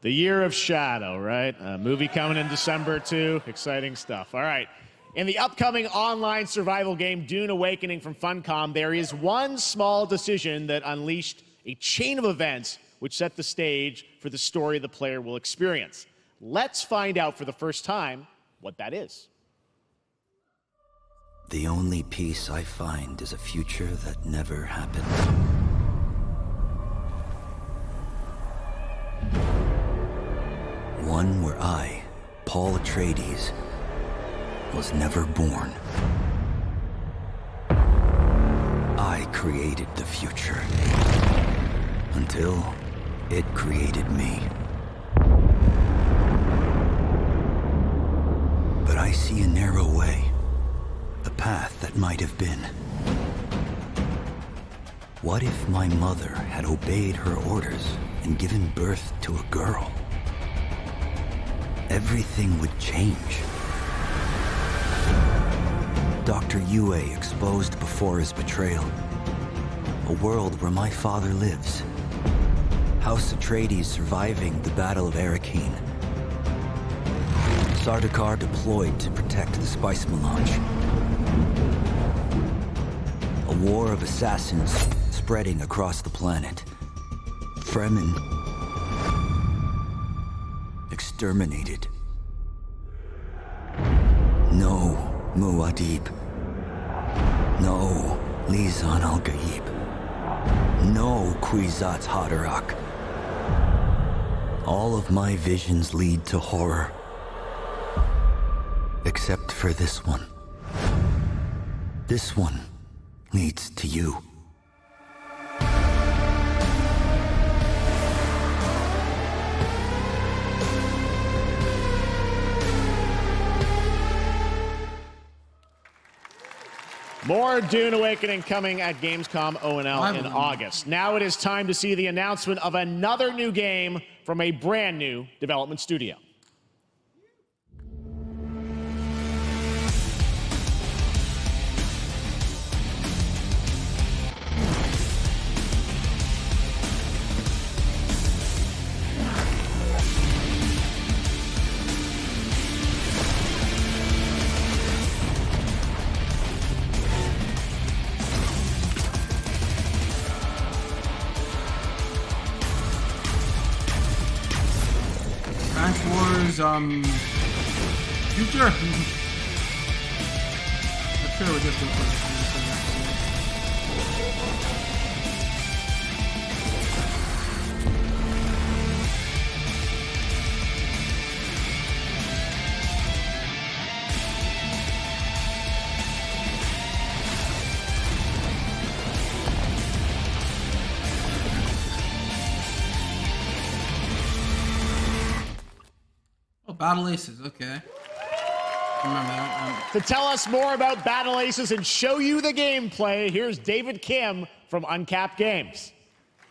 The Year of Shadow, right? A movie coming in December, too. Exciting stuff. All right. In the upcoming online survival game, Dune Awakening from Funcom, there is one small decision that unleashed a chain of events which set the stage for the story the player will experience. Let's find out for the first time what that is. The only peace I find is a future that never happened. One where I, Paul Atreides, was never born. I created the future until it created me. But I see a narrow way, a path that might have been. What if my mother had obeyed her orders and given birth to a girl? Everything would change. Dr. Yue exposed before his betrayal. A world where my father lives. House Atreides surviving the Battle of Arrakeen. Sardaukar deployed to protect the spice melange. A war of assassins spreading across the planet. Fremen exterminated. No Muad'Dib. No Lisan al-Gaib. No Kwisatz Haderach. All of my visions lead to horror. Except for this one. This one leads to you. More Dune Awakening coming at Gamescom O&L in August. Now it is time to see the announcement of another new game from a brand new development studio. Future. I'm sure we're just going for Battle Aces, okay. Remember that one. To tell us more about Battle Aces and show you the gameplay, here's David Kim from Uncapped Games.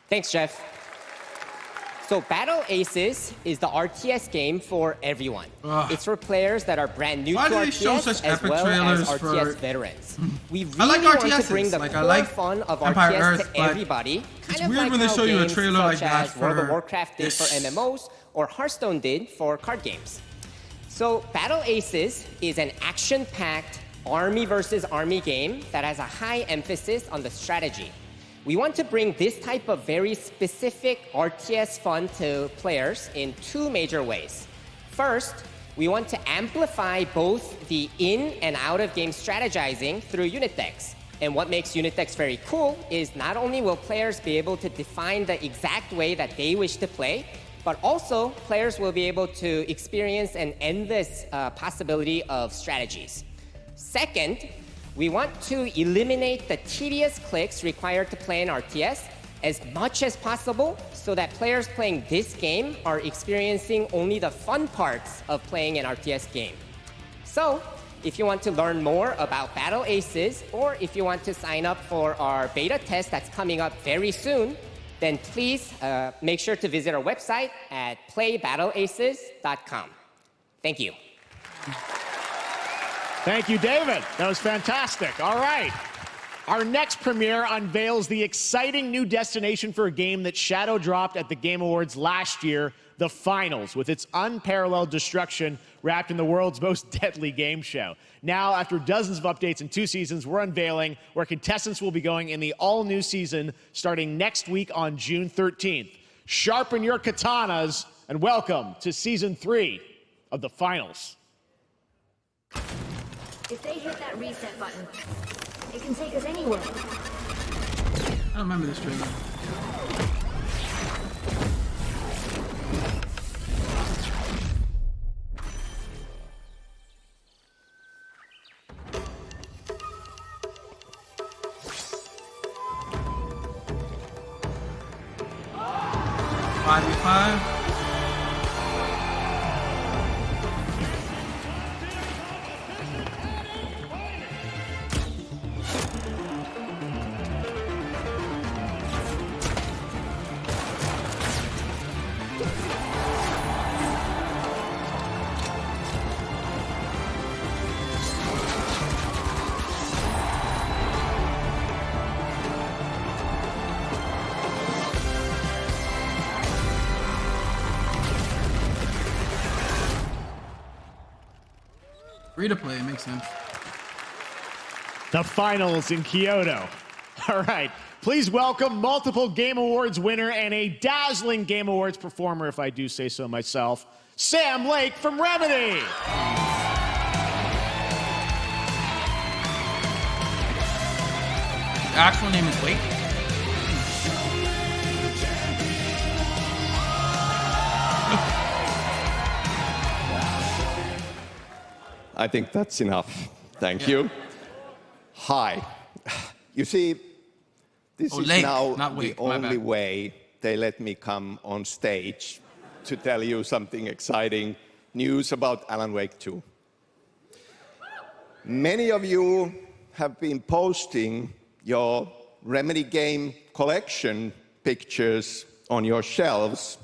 Thanks, Jeff. So Battle Aces is the RTS game for everyone. It's for players that are brand new to RTS as well as RTS veterans. We really want to bring the core fun of RTS to everybody. It's weird when they show you a trailer like that for World of Warcraft did for MMOs or Hearthstone did for card games. So Battle Aces is an action-packed army versus army game that has a high emphasis on the strategy. We want to bring this type of very specific RTS fun to players in two major ways. First, we want to amplify both the in and out of game strategizing through unit decks. And what makes unit decks very cool is not only will players be able to define the exact way that they wish to play, but also players will be able to experience an endless possibility of strategies. Second, we want to eliminate the tedious clicks required to play an RTS as much as possible so that players playing this game are experiencing only the fun parts of playing an RTS game. So, if you want to learn more about Battle Aces, or if you want to sign up for our beta test that's coming up very soon, then please make sure to visit our website at playbattleaces.com. Thank you. Thank you, David. That was fantastic. All right. Our next premiere unveils the exciting new destination for a game that Shadow dropped at the Game Awards last year, the Finals, with its unparalleled destruction wrapped in the world's most deadly game show. Now, after dozens of updates in 2 seasons, we're unveiling where contestants will be going in the all-new season starting next week on June 13th. Sharpen your katanas and welcome to Season 3 of the Finals. If they hit that reset button, it can take us anywhere. I don't remember this trailer. Five v 5. Free to play, it makes sense. The Finals in Kyoto. All right. Please welcome multiple Game Awards winner and a dazzling Game Awards performer, if I do say so myself, Sam Lake from Remedy. The actual name is Lake? I think that's enough. Thank you. Hi. You see, this is Lake, now not the Wake, my only bad. way they let me come on stage to tell you something exciting news about Alan Wake 2. Many of you have been posting your Remedy game collection pictures on your shelves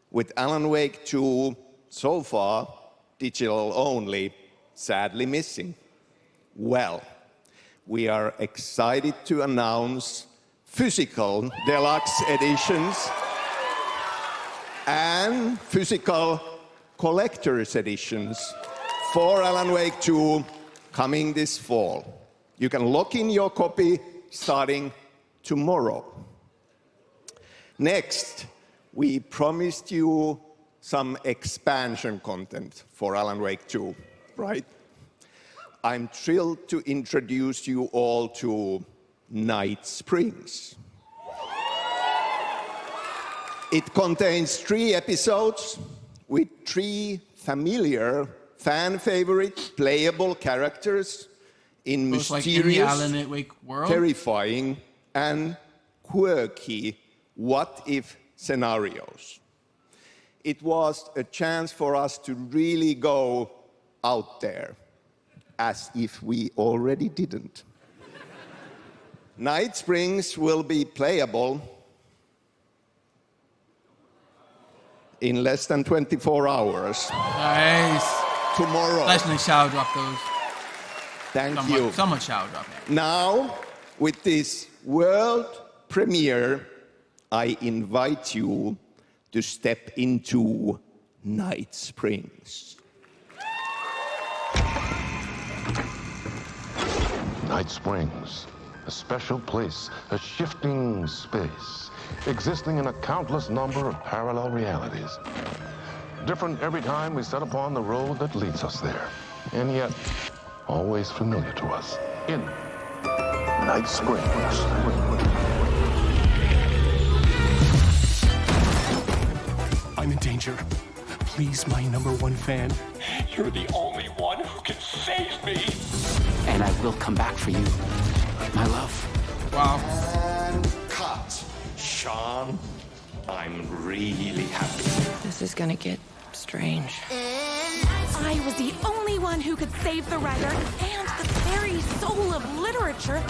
with Alan Wake 2 so far digital only, sadly missing. Well, we are excited to announce physical deluxe editions and physical collector's editions for Alan Wake 2 coming this fall. You can lock in your copy starting tomorrow. Next, we promised you some expansion content for Alan Wake 2, right? I'm thrilled to introduce you all to Night Springs. It contains 3 episodes with 3 familiar, fan-favorite, playable characters in So it's like in the mysterious, Alan Wake world? terrifying, and quirky what-if scenarios. it was a chance for us to really go out there, as if we already didn't. Night Springs will be playable in less than 24 hours. Nice. Tomorrow. Nice shower drop those. Thank you. Someone shower drop. Now, with this world premiere, I invite you to step into Night Springs. Night Springs, a special place, a shifting space, existing in a countless number of parallel realities. Different every time we set upon the road that leads us there, and yet always familiar to us in Night Springs. I'm in danger. Please, my #1 fan. You're the only one who can save me. And I will come back for you, my love. Wow. And cut. Sean, I'm really happy. This is gonna get strange. I was the only one who could save the writer and the very soul of literature.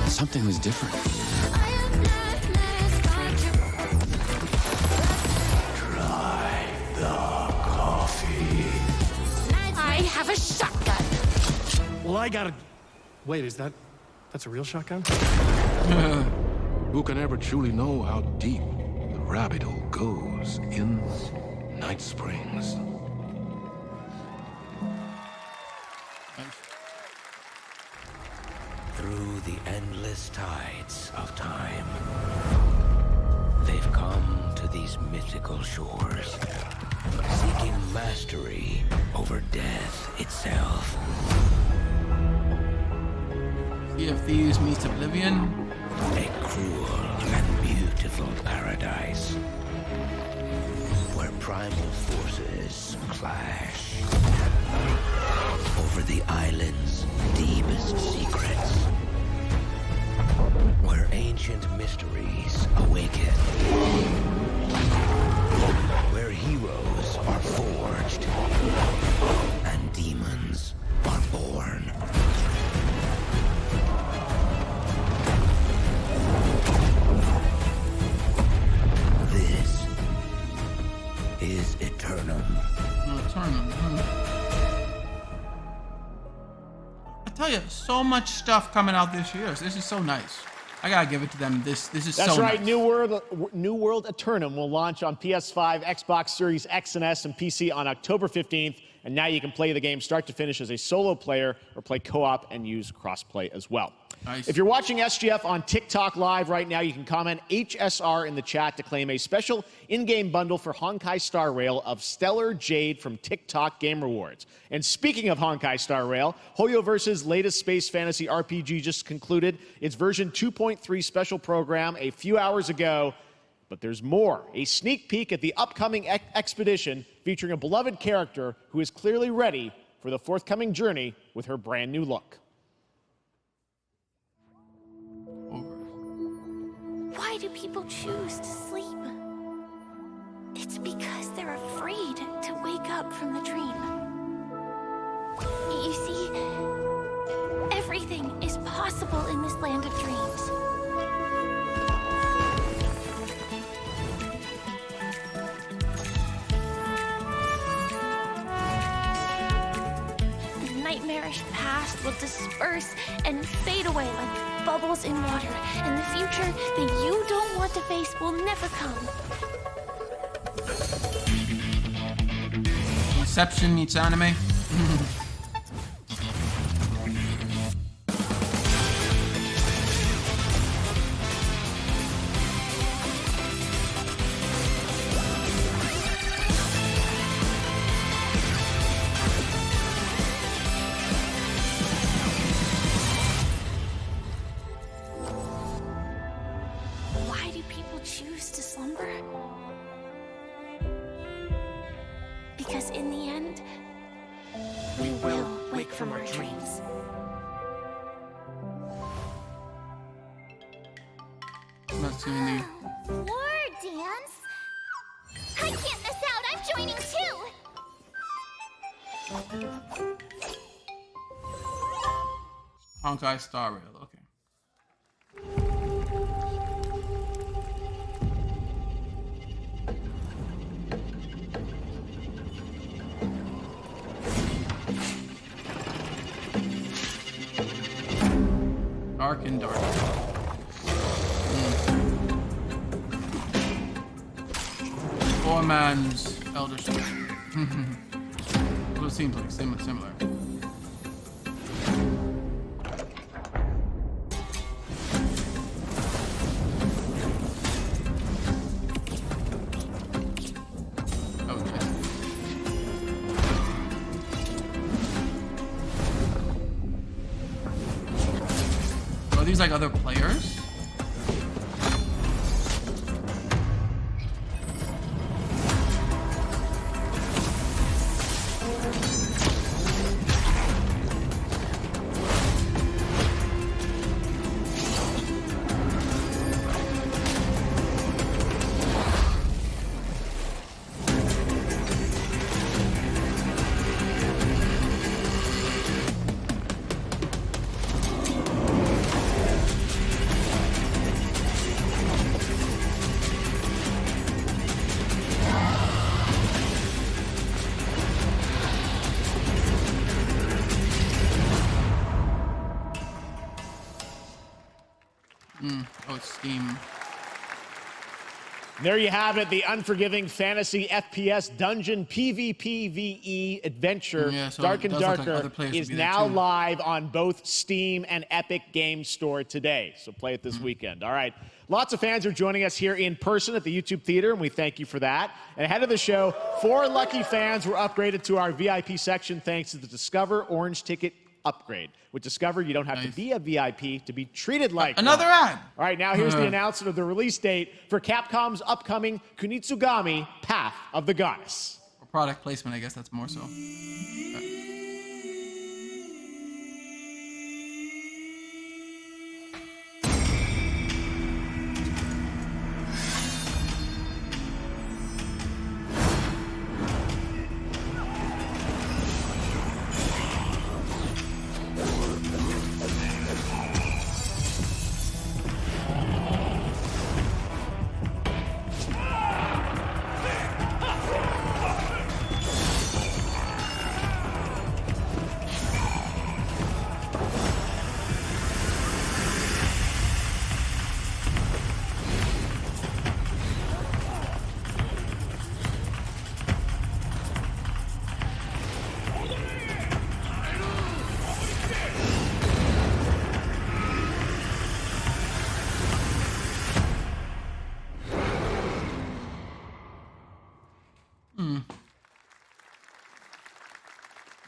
Something was different. Try the coffee. I have a shotgun. Well, I gotta... Wait, that's a real shotgun? Who can ever truly know how deep the rabbit hole goes in Night Springs? Through the endless tides of time, they've come to these mythical shores, seeking mastery over death itself. Sea of Thieves meets Oblivion. A cruel and beautiful paradise where primal forces clash over the island's deepest secrets, where ancient mysteries awaken, where heroes are forged and demons are born. This is Eternum. I tell you, so much stuff coming out this year. This is so nice. I gotta give it to them. This is That's so right. nice. New World Eternum will launch on PS5, Xbox Series X and S, and PC on October 15th. And now you can play the game start to finish as a solo player or play co-op and use crossplay as well. Nice. If you're watching SGF on TikTok Live right now, you can comment HSR in the chat to claim a special in-game bundle for Honkai Star Rail of Stellar Jade from TikTok Game Rewards. And speaking of Honkai Star Rail, Hoyoverse's latest space fantasy RPG just concluded its version 2.3 special program a few hours ago. But there's more. A sneak peek at the upcoming expedition featuring a beloved character who is clearly ready for the forthcoming journey with her brand new look. Why do people choose to sleep? It's because they're afraid to wake up from the dream. You see, everything is possible in this land of dreams. The nightmarish past will disperse and fade away like bubbles in water, and the future that you don't want to face will never come. Inception meets anime. Why do people choose to slumber? Because in the end, we will wake from our dreams. that's community. War dance? I can't miss out. I'm joining too. Honkai Star Rail. Okay. Dark and dark. Four man's Elder Scrolls. Well, it seems like similar. Are these like other players? Oh, it's Steam. There you have it, the unforgiving fantasy FPS dungeon PvPvE adventure. Yeah, so Dark and it does look like Darker other players is would be there now too. live on both Steam and Epic Game Store today. So play it this weekend. All right. Lots of fans are joining us here in person at the YouTube Theater, and we thank you for that. And ahead of the show, 4 lucky fans were upgraded to our VIP section thanks to the Discover Orange Ticket upgrade. With Discover, you don't have to be a VIP to be treated like Another one. ad. All right, now here's the announcement of the release date for Capcom's upcoming Kunitsugami Path of the Goddess. Or product placement, I guess that's more so.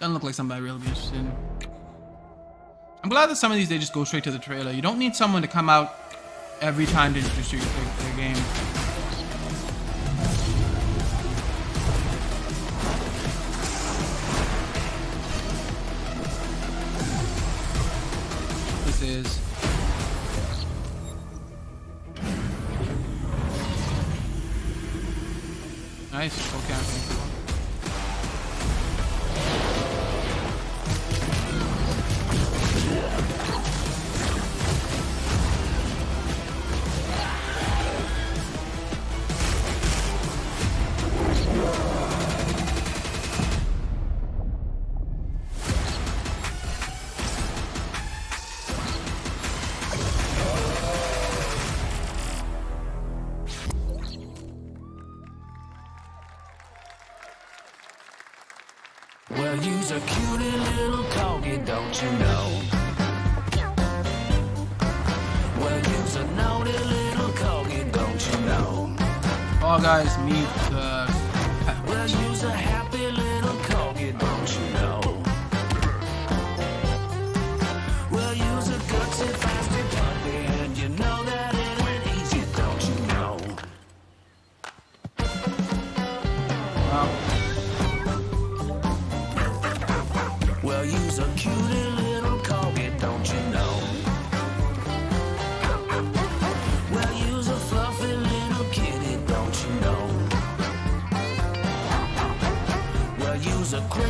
Doesn't look like something I'd really be interested in. I'm glad that some of these they just go straight to the trailer. You don't need someone to come out every time to introduce you to their game. This is nice. Okay. Well, you's a cutie little corgi, don't you know? Well, you's a naughty little corgi, don't you know? All guys meet the. Well, you's a happy little corgi, don't you know? Well, you's a gutsy, fasty puppy, and you know that it ain't easy, don't you know? Well, you's a cutie little corgi, don't you know? Well, you's a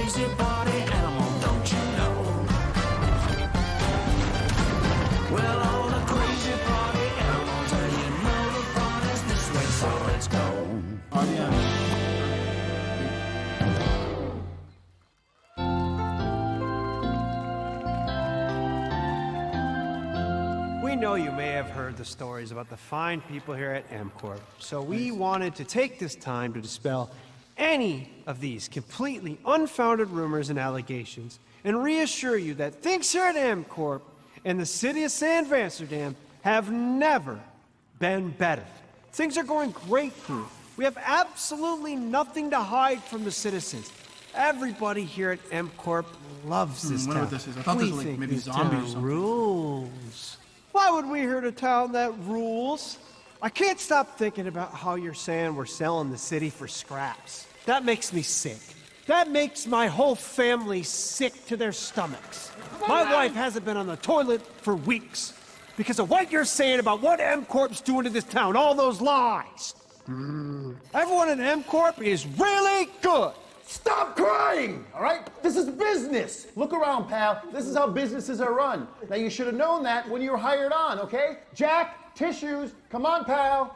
crazy party animal, don't you know? Well, all the crazy party animals, and you know the party's this way, so let's go. Party animal. We know you may have heard the stories about the fine people here at MCorp, so we wanted to take this time to dispel any of these completely unfounded rumors and allegations and reassure you that things here at MCorp and the city of San Amsterdam have never been better. Things are going great here. We have absolutely nothing to hide from the citizens. Everybody here at MCorp loves this I wonder town. what this is. I thought this was like think maybe this zombies or town something. rules. Why would we hurt a town that rules? I can't stop thinking about how you're saying we're selling the city for scraps. That makes me sick. That makes my whole family sick to their stomachs. My wife hasn't been on the toilet for weeks because of what you're saying about what MCorp's doing to this town, all those lies. Everyone in MCorp is really good. Stop crying, all right? This is business. Look around, pal. This is how businesses are run. Now, you should have known that when you were hired on, okay? Jack, tissues. Come on, pal.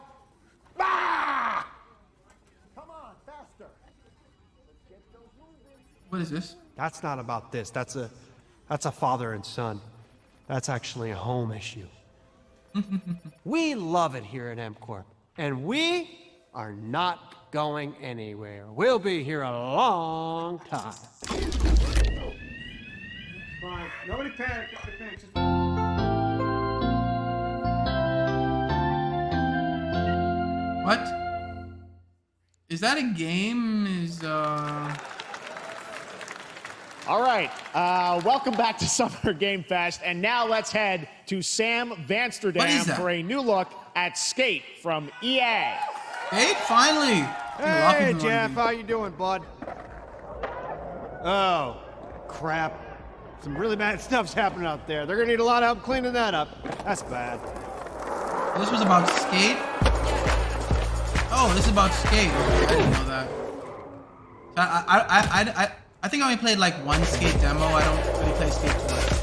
Ah! Come on, faster. What is this? That's not about this. That's a father and son. That's actually a home issue. We love it here at MCorp, and we are not going anywhere. We'll be here a long time. Fine. Nobody panic. What? Is that a game? All right, welcome back to Summer Game Fest, and now let's head to Sam What is Amsterdam that? for a new look at Skate from EA. Skate? Finally! Hey, Jeff, how you doing, bud? Oh, crap. Some really bad stuff's happening out there. They're gonna need a lot of help cleaning that up. That's bad. This was about Skate? Oh, this is about Skate. I didn't know that. So I think I only played like one Skate demo. I don't really play Skate too much.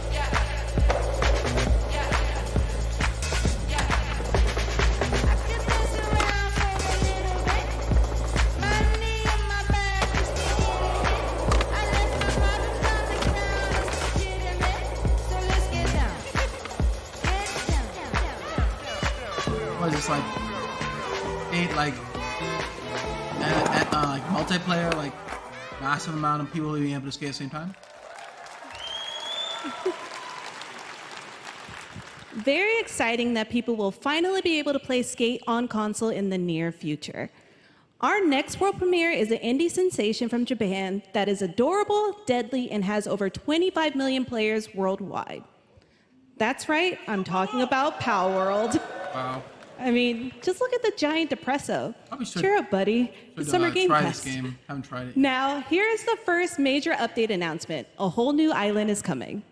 What is this like? Skate like multiplayer, like massive amount of people being able to skate at the same time? Very exciting that people will finally be able to play Skate on console in the near future. Our next world premiere is an indie sensation from Japan that is adorable, deadly, and has over 25 million players worldwide. That's right, I'm talking about Power World. Wow. I mean, just look at the giant depresso. Cheer up, buddy. It's Summer Game try Fest. this game. Haven't tried it. Now, here is the first major update announcement. A whole new island is coming.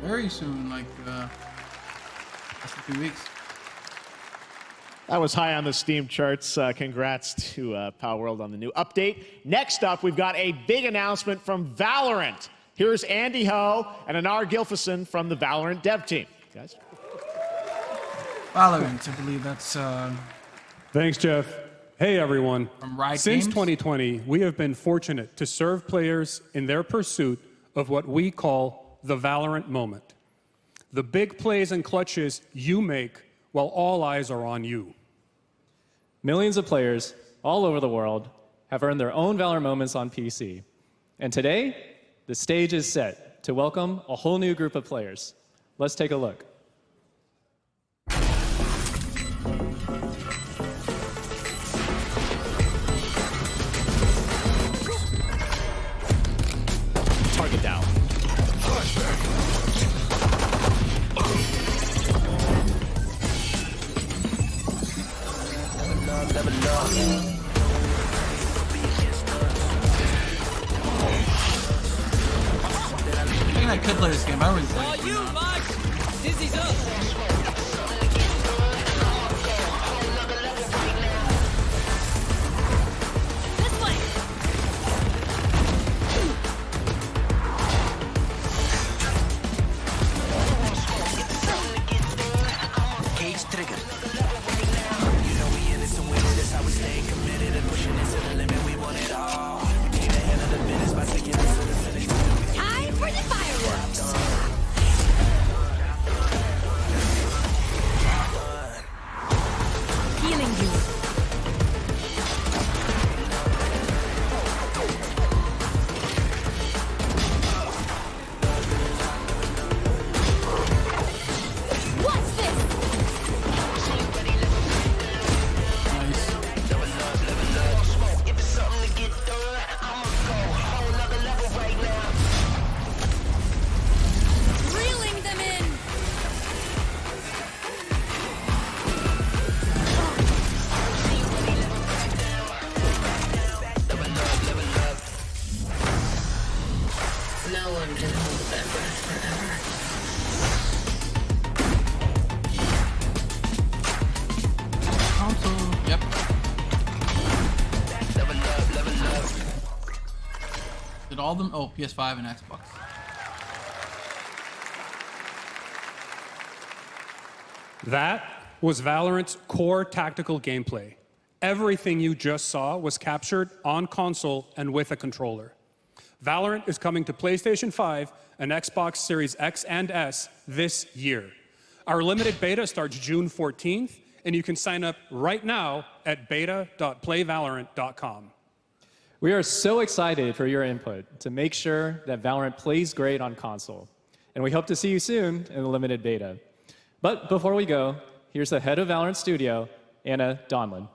very soon, like less than 2 weeks. That was high on the Steam charts. Congrats to Power World on the new update. Next up, we've got a big announcement from Valorant. Here's Andy Ho and Anar Gilfison from the Valorant dev team. Guys. Valorant, I believe that's... Thanks, Jeff. Hey, everyone. From Riot Since Games? 2020, we have been fortunate to serve players in their pursuit of what we call the Valorant moment. The big plays and clutches you make while all eyes are on you. Millions of players all over the world have earned their own Valorant moments on PC. And today, the stage is set to welcome a whole new group of players. Let's take a look. Target down. I think I could play this game. I already played it. You, Max! Dizzy's up! This way! Cage trigger. You know we in this to win it. That's how we stay committed and pushing it to the limit. We want it all. We came ahead of the business by taking us to the finish. Time for the fireworks. Healing you. What's this? Reeling them in. No one can hold that breath forever. Console. Yep. Did all of them? Oh, PS5 and Xbox. That was Valorant's core tactical gameplay. Everything you just saw was captured on console and with a controller. Valorant is coming to PlayStation 5 and Xbox Series X and S this year. Our limited beta starts June 14th, and you can sign up right now at beta.playvalorant.com. We are so excited for your input to make sure that Valorant plays great on console. And we hope to see you soon in the limited beta. But before we go, here's the head of Valorant Studio, Anna Donlin.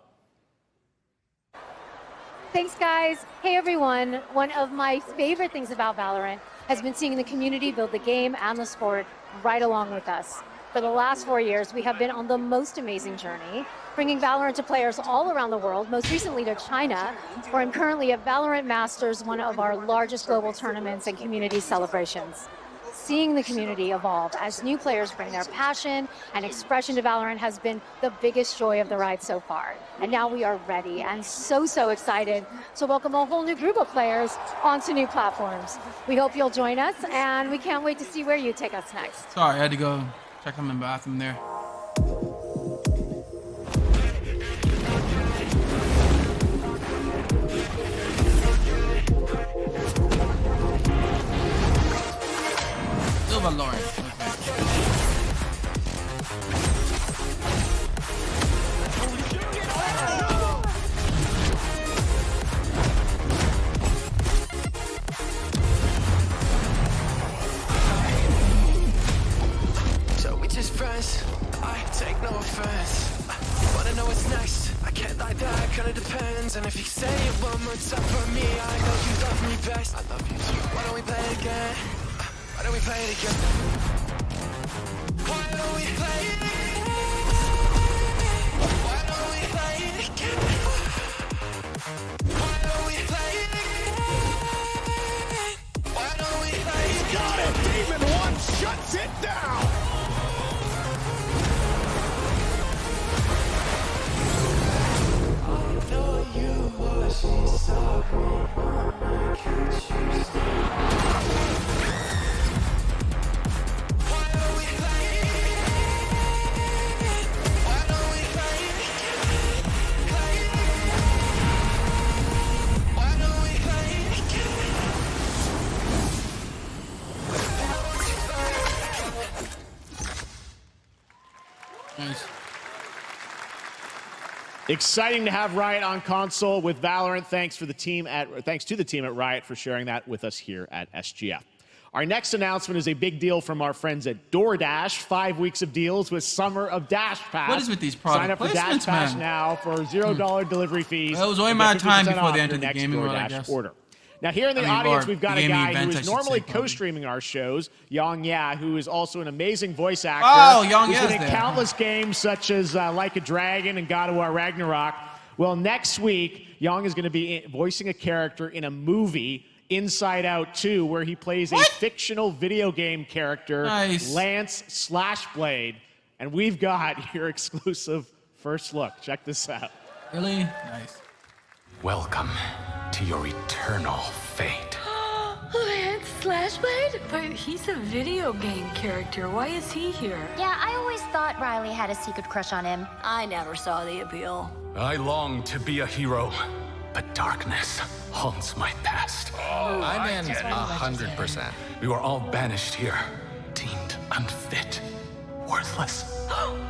Thanks, guys. Hey, everyone. One of my favorite things about Valorant has been seeing the community build the game and the sport right along with us. For the last 4 years, we have been on the most amazing journey, bringing Valorant to players all around the world, most recently to China, where I'm currently at Valorant Masters, one of our largest global tournaments and community celebrations. Seeing the community evolve as new players bring their passion and expression to Valorant has been the biggest joy of the ride so far. And now we are ready and so excited to welcome a whole new group of players onto new platforms. We hope you'll join us, and we can't wait to see where you take us next. Sorry, I had to go check them in the bathroom there. Still Valorant. So we just friends, I take no offense. Wanna know what's next? I can't lie, that kinda depends. And if you say it one more time for me, I know you love me best. I love you too. Why don't we play it again? Why don't we play it again? Why don't we play it again? Why don't we play it again? Why don't we play it again? Why don't we play it again? Got it, Demon once! shuts it down. Nice. Exciting to have Riot on console with Valorant. Thanks to the team at Riot for sharing that with us here at SGF. Our next announcement is a big deal from our friends at DoorDash. 5 weeks of deals with Summer of Dash Pass. What is with these product Sign up for placements, Dash Pass man? now for $0 delivery fees. Well, it was only a and matter get of time 50% before off they your entered the next gaming world, I DoorDash guess. order. Now, here in the I mean, audience, or we've got the a gaming guy event, who I is should normally say, probably. co-streaming our shows, Yang Ya, who is also an amazing voice actor. Oh, Yang who's Ya's been in there. countless games such as Like a Dragon and God of War Ragnarok. Well, next week, Yang is going to be voicing a character in a movie, Inside Out 2, where he plays a fictional video game character, Nice. Lance Slashblade. And we've got your exclusive first look. Check this out. Really? Nice. Welcome to your eternal fate. Lance Slashblade? But he's a video game character. Why is he here? Yeah, I always thought Riley had a secret crush on him. I never saw the appeal. I long to be a hero, but darkness haunts my past. I'm in 100%. We were all banished here, deemed unfit, worthless.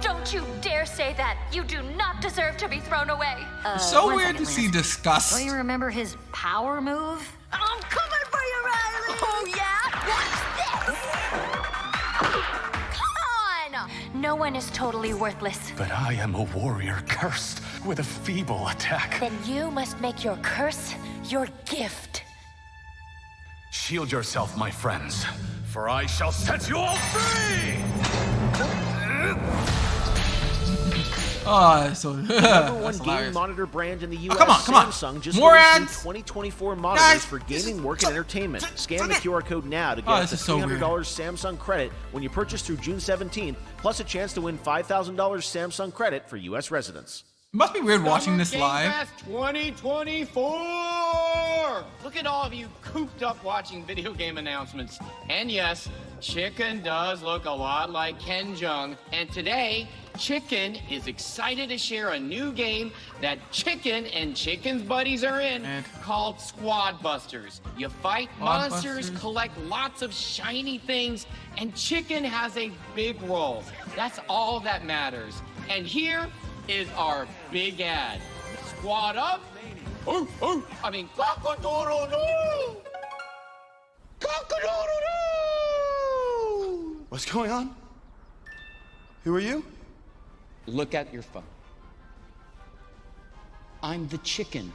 Don't you dare say that. You do not deserve to be thrown away. It's so one weird to second, see Lance. disgust. Don't you remember his power move? I'm coming for you, Riley! Oh, yeah? Watch this! Come on! No one is totally worthless. But I am a warrior cursed with a feeble attack. Then you must make your curse your gift. Shield yourself, my friends, for I shall set you all free! Oh, so Number one that's gaming hilarious. monitor brand in the U.S. come on. Samsung just More released new ads? 2024 monitors Guys, for gaming, work, and entertainment. Scan the QR code now to get Oh, up this to is so $300 weird. Samsung credit when you purchase through June 17th, plus a chance to win $5,000 Samsung credit for U.S. residents. It must be weird watching this live. 2024! Look at all of you cooped up watching video game announcements. And yes, Chicken does look a lot like Ken Jeong. And today, Chicken is excited to share a new game that Chicken and Chicken's buddies are in called Squad Busters. You fight Squad monsters, Busters? collect lots of shiny things, and Chicken has a big role. That's all that matters. And here is our big ad. Squad up. Cock-a-doodle-doo! Cock-a-doodle-doo! What's going on? Who are you? Look at your phone. I'm the chicken.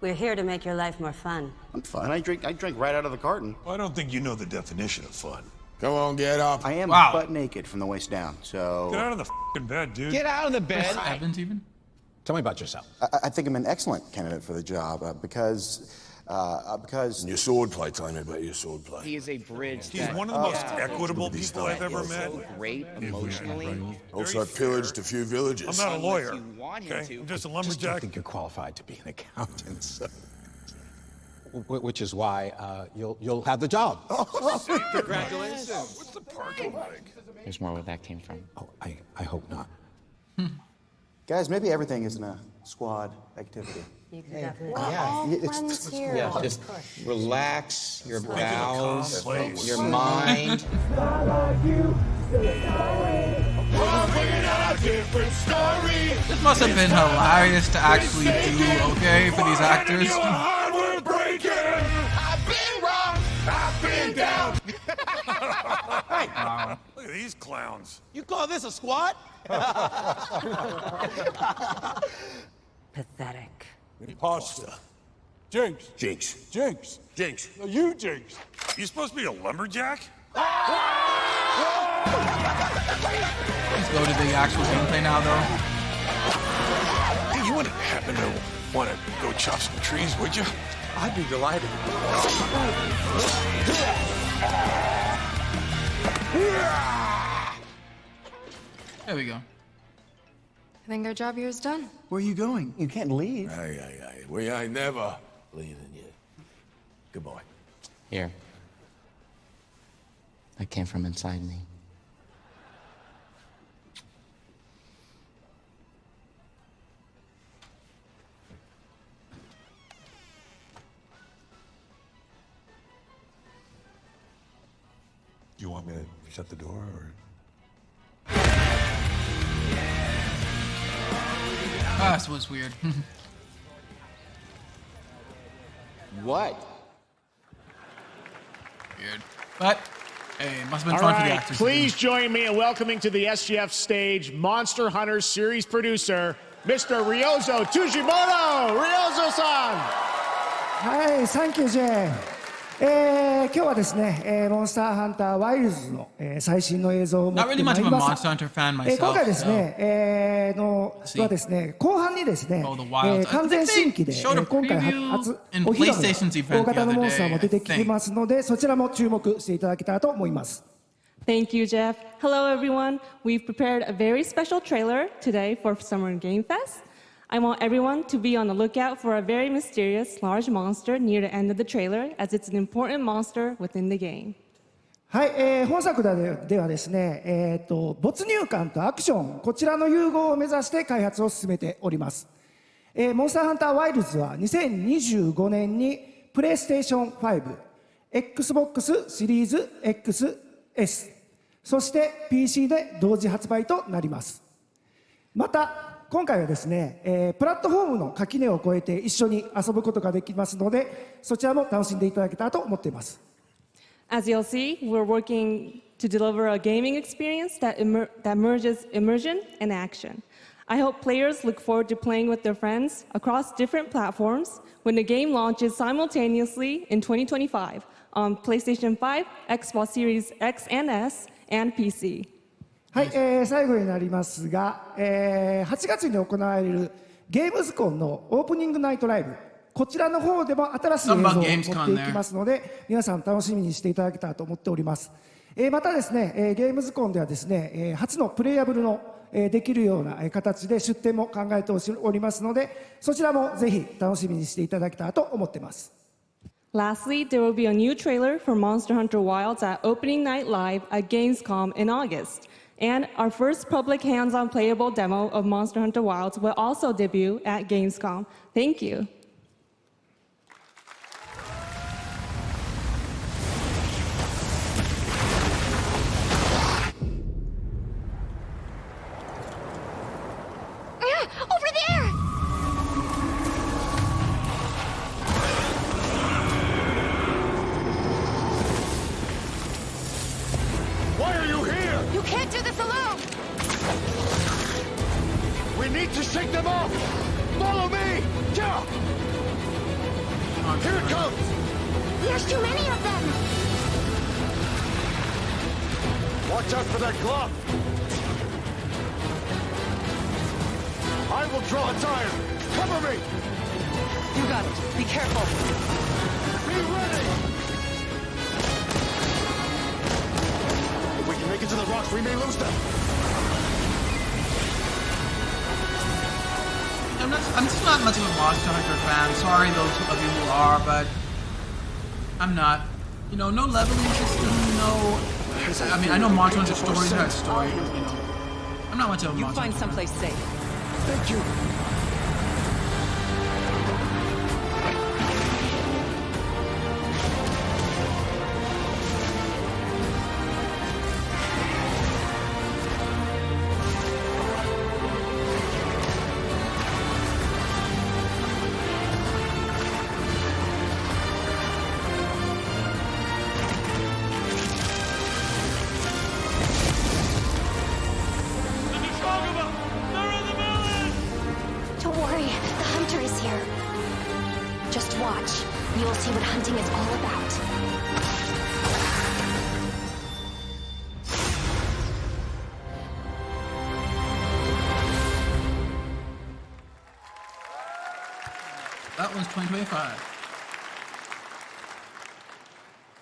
We're here to make your life more fun. I'm fine. I drink right out of the carton. I don't think you know the definition of fun. Come on, get up. I am Wow. butt naked from the waist down, so... Get out of the f***ing bed, dude. Get out of the bed. Evans even? Tell me about yourself. I think I'm an excellent candidate for the job because... Your swordplay, tell me about your swordplay. He is a bridge. He's one of the most equitable people I've ever met. Great emotionally. Also, I pillaged a few villages. I'm not a lawyer. You want him Okay, to. I'm just a I lumberjack. don't think you're qualified to be an accountant, so... Which is why you'll have the job. Congratulations. What's the parking like? There's more where that came from. Oh, I hope not. Guys, maybe everything isn't a squad activity. You can definitely. It's- Yeah, just relax your bowels, your mind. This must have been hilarious to actually do, okay, for these actors. Wow. Look at these clowns. You call this a squat? Pathetic. Imposter. Jinx. Jinx. Jinx. Jinx. No, you Jinx. You supposed to be a lumberjack? Let's go to the actual gameplay now, though. Hey, you wouldn't happen to want to go chop some trees, would you? I'd be delighted. There we go. I think our job here is done. Where are you going? You can't leave. Aye. We ain't never leaving you. Good boy. Here. That came from inside me. You want me to shut the door, or? Ah, this was weird. What? Weird. But, hey, must have been All fun for the right, actors. please join me in welcoming to the SGF stage Monster Hunter series producer, Mr. Ryozo Tujimoto. Ryozo-san! はい、サンキュー J。今日はですね、モンスターハンターワイルズの、最新の映像を持 Not って really ま much い of り a ます。 Monster Hunter fan myself. 今回ですね、 See. はですね、後半にですね、 Wilds. 完全新規で、 showed a 今回 preview 初 in お披露 PlayStation's 目 event の大型の the other モンスター day, も出てき I think. ますので、そちらも注目していただけたらと思います。 Thank you, Jeff. Hello, everyone. We've prepared a very special trailer today for Summer Game Fest. I want everyone to be on the lookout for a very mysterious large monster near the end of the trailer, as it's an important monster within the game. はい、本作ではですね、没入感とアクション、こちらの融合を目指して開発を進めております。モンスターハンターワイルズは2025年にプレイステーション5、Xbox シリーズ XS、そして PC で同時発売となります。また、今回はですね、プラットフォームの垣根を越えて一緒に遊ぶことができますので、そちらも楽しんでいただけたらと思っています。As you'll see, we're working to deliver a gaming experience that merges immersion and action. I hope players look forward to playing with their friends across different platforms when the game launches simultaneously in 2025 on PlayStation 5, Xbox Series X and S, and PC. はい、最後になりますが、8月に行われるゲームズコンのオープニングナイトライブ、こちらの方でも新しい映像を持っていきますので、皆さん楽しみにしていただけたらと思っております。またですね、ゲームズコンではですね、初のプレイヤブルのできるような形で出展も考えておりますので、そちらもぜひ楽しみにしていただけたらと思っています。Lastly, there will be a new trailer for Monster Hunter Wilds at Opening Night Live at Gamescom in August. And our first public hands-on playable demo of Monster Hunter Wilds will also debut at Gamescom. Thank you. Over there! Why are you here? You can't do this alone! We need to shake them off! Follow me! Yeah! Here it comes! There's too many of them! Watch out for that glove! I will draw its iron! Cover me! You got it. Be careful. Be ready! If we can make it to the rocks, we may lose them! I'm just not much of a Monster Hunter fan. Sorry, those of you who are, but I'm not. You know, no leveling system, no. I mean, I know Monster Hunter stories have stories, but, you know, I'm not much of a You Monster find Hunter someplace safe. Thank you! Don't worry, the hunter is here. Just watch. You will see what hunting is all about. That was 2025.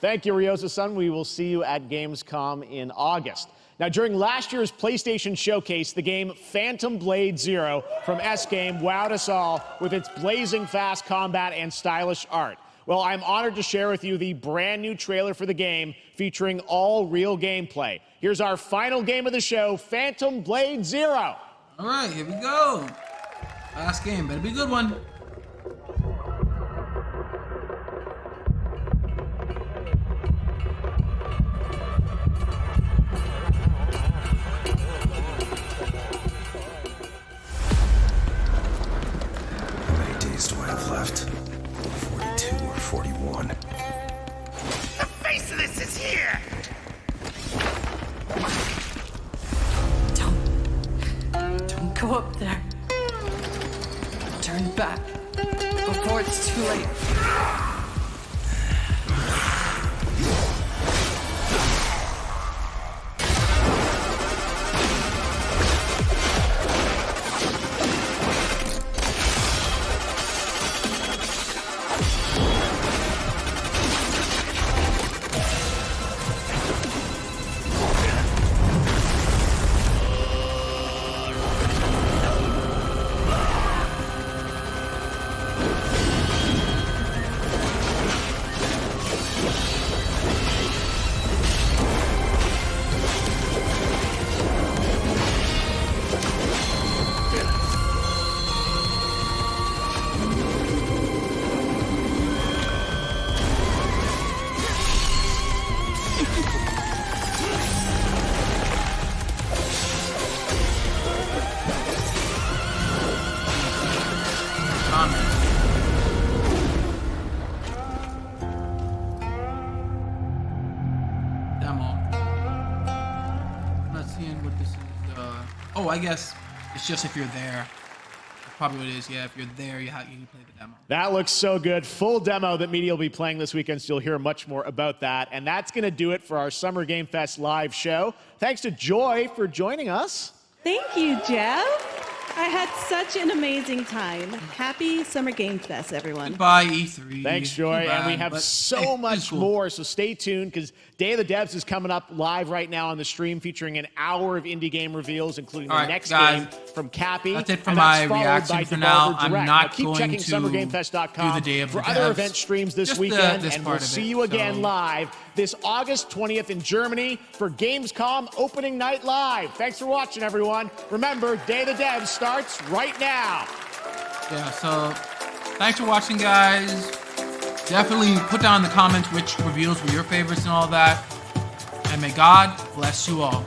Thank you, Ryozo-san. We will see you at Gamescom in August. Now, during last year's PlayStation Showcase, the game Phantom Blade Zero from S-Game wowed us all with its blazing fast combat and stylish art. Well, I'm honored to share with you the brand new trailer for the game featuring all real gameplay. Here's our final game of the show, Phantom Blade Zero. All right, here we go. Last game, better be a good one. How many days do I have left? 42 or 41? The face of this is here! Don't go up there. Turn back before it's too late. Oh, I guess it's just if you're there. That's probably what it is. Yeah, if you're there, you can play the demo. That looks so good. Full demo that media will be playing this weekend, so you'll hear much more about that. And that's going to do it for our Summer Game Fest live show. Thanks to Joy for joining us. Thank you, Jeff. I had such an amazing time. Happy Summer Game Fest, everyone. Goodbye, E3. Thanks, Joy. Goodbye, and we have so much more, so stay tuned because Day of the Devs is coming up live right now on the stream, featuring an hour of indie game reveals, including the next game from Cappy. That's it for and my followed reaction by for Devolver now. I'm Direct. not Now, keep going checking to SummerGameFest.com do the Day of for the other Devs. event streams this Just weekend, this and part we'll of see it, you again so- live this August 20th in Germany for Gamescom Opening Night Live. Thanks for watching, everyone. Remember, Day of the Devs starts right now. Yeah, so thanks for watching, guys. Definitely put down in the comments which reveals were your favorites and all that. And may God bless you all.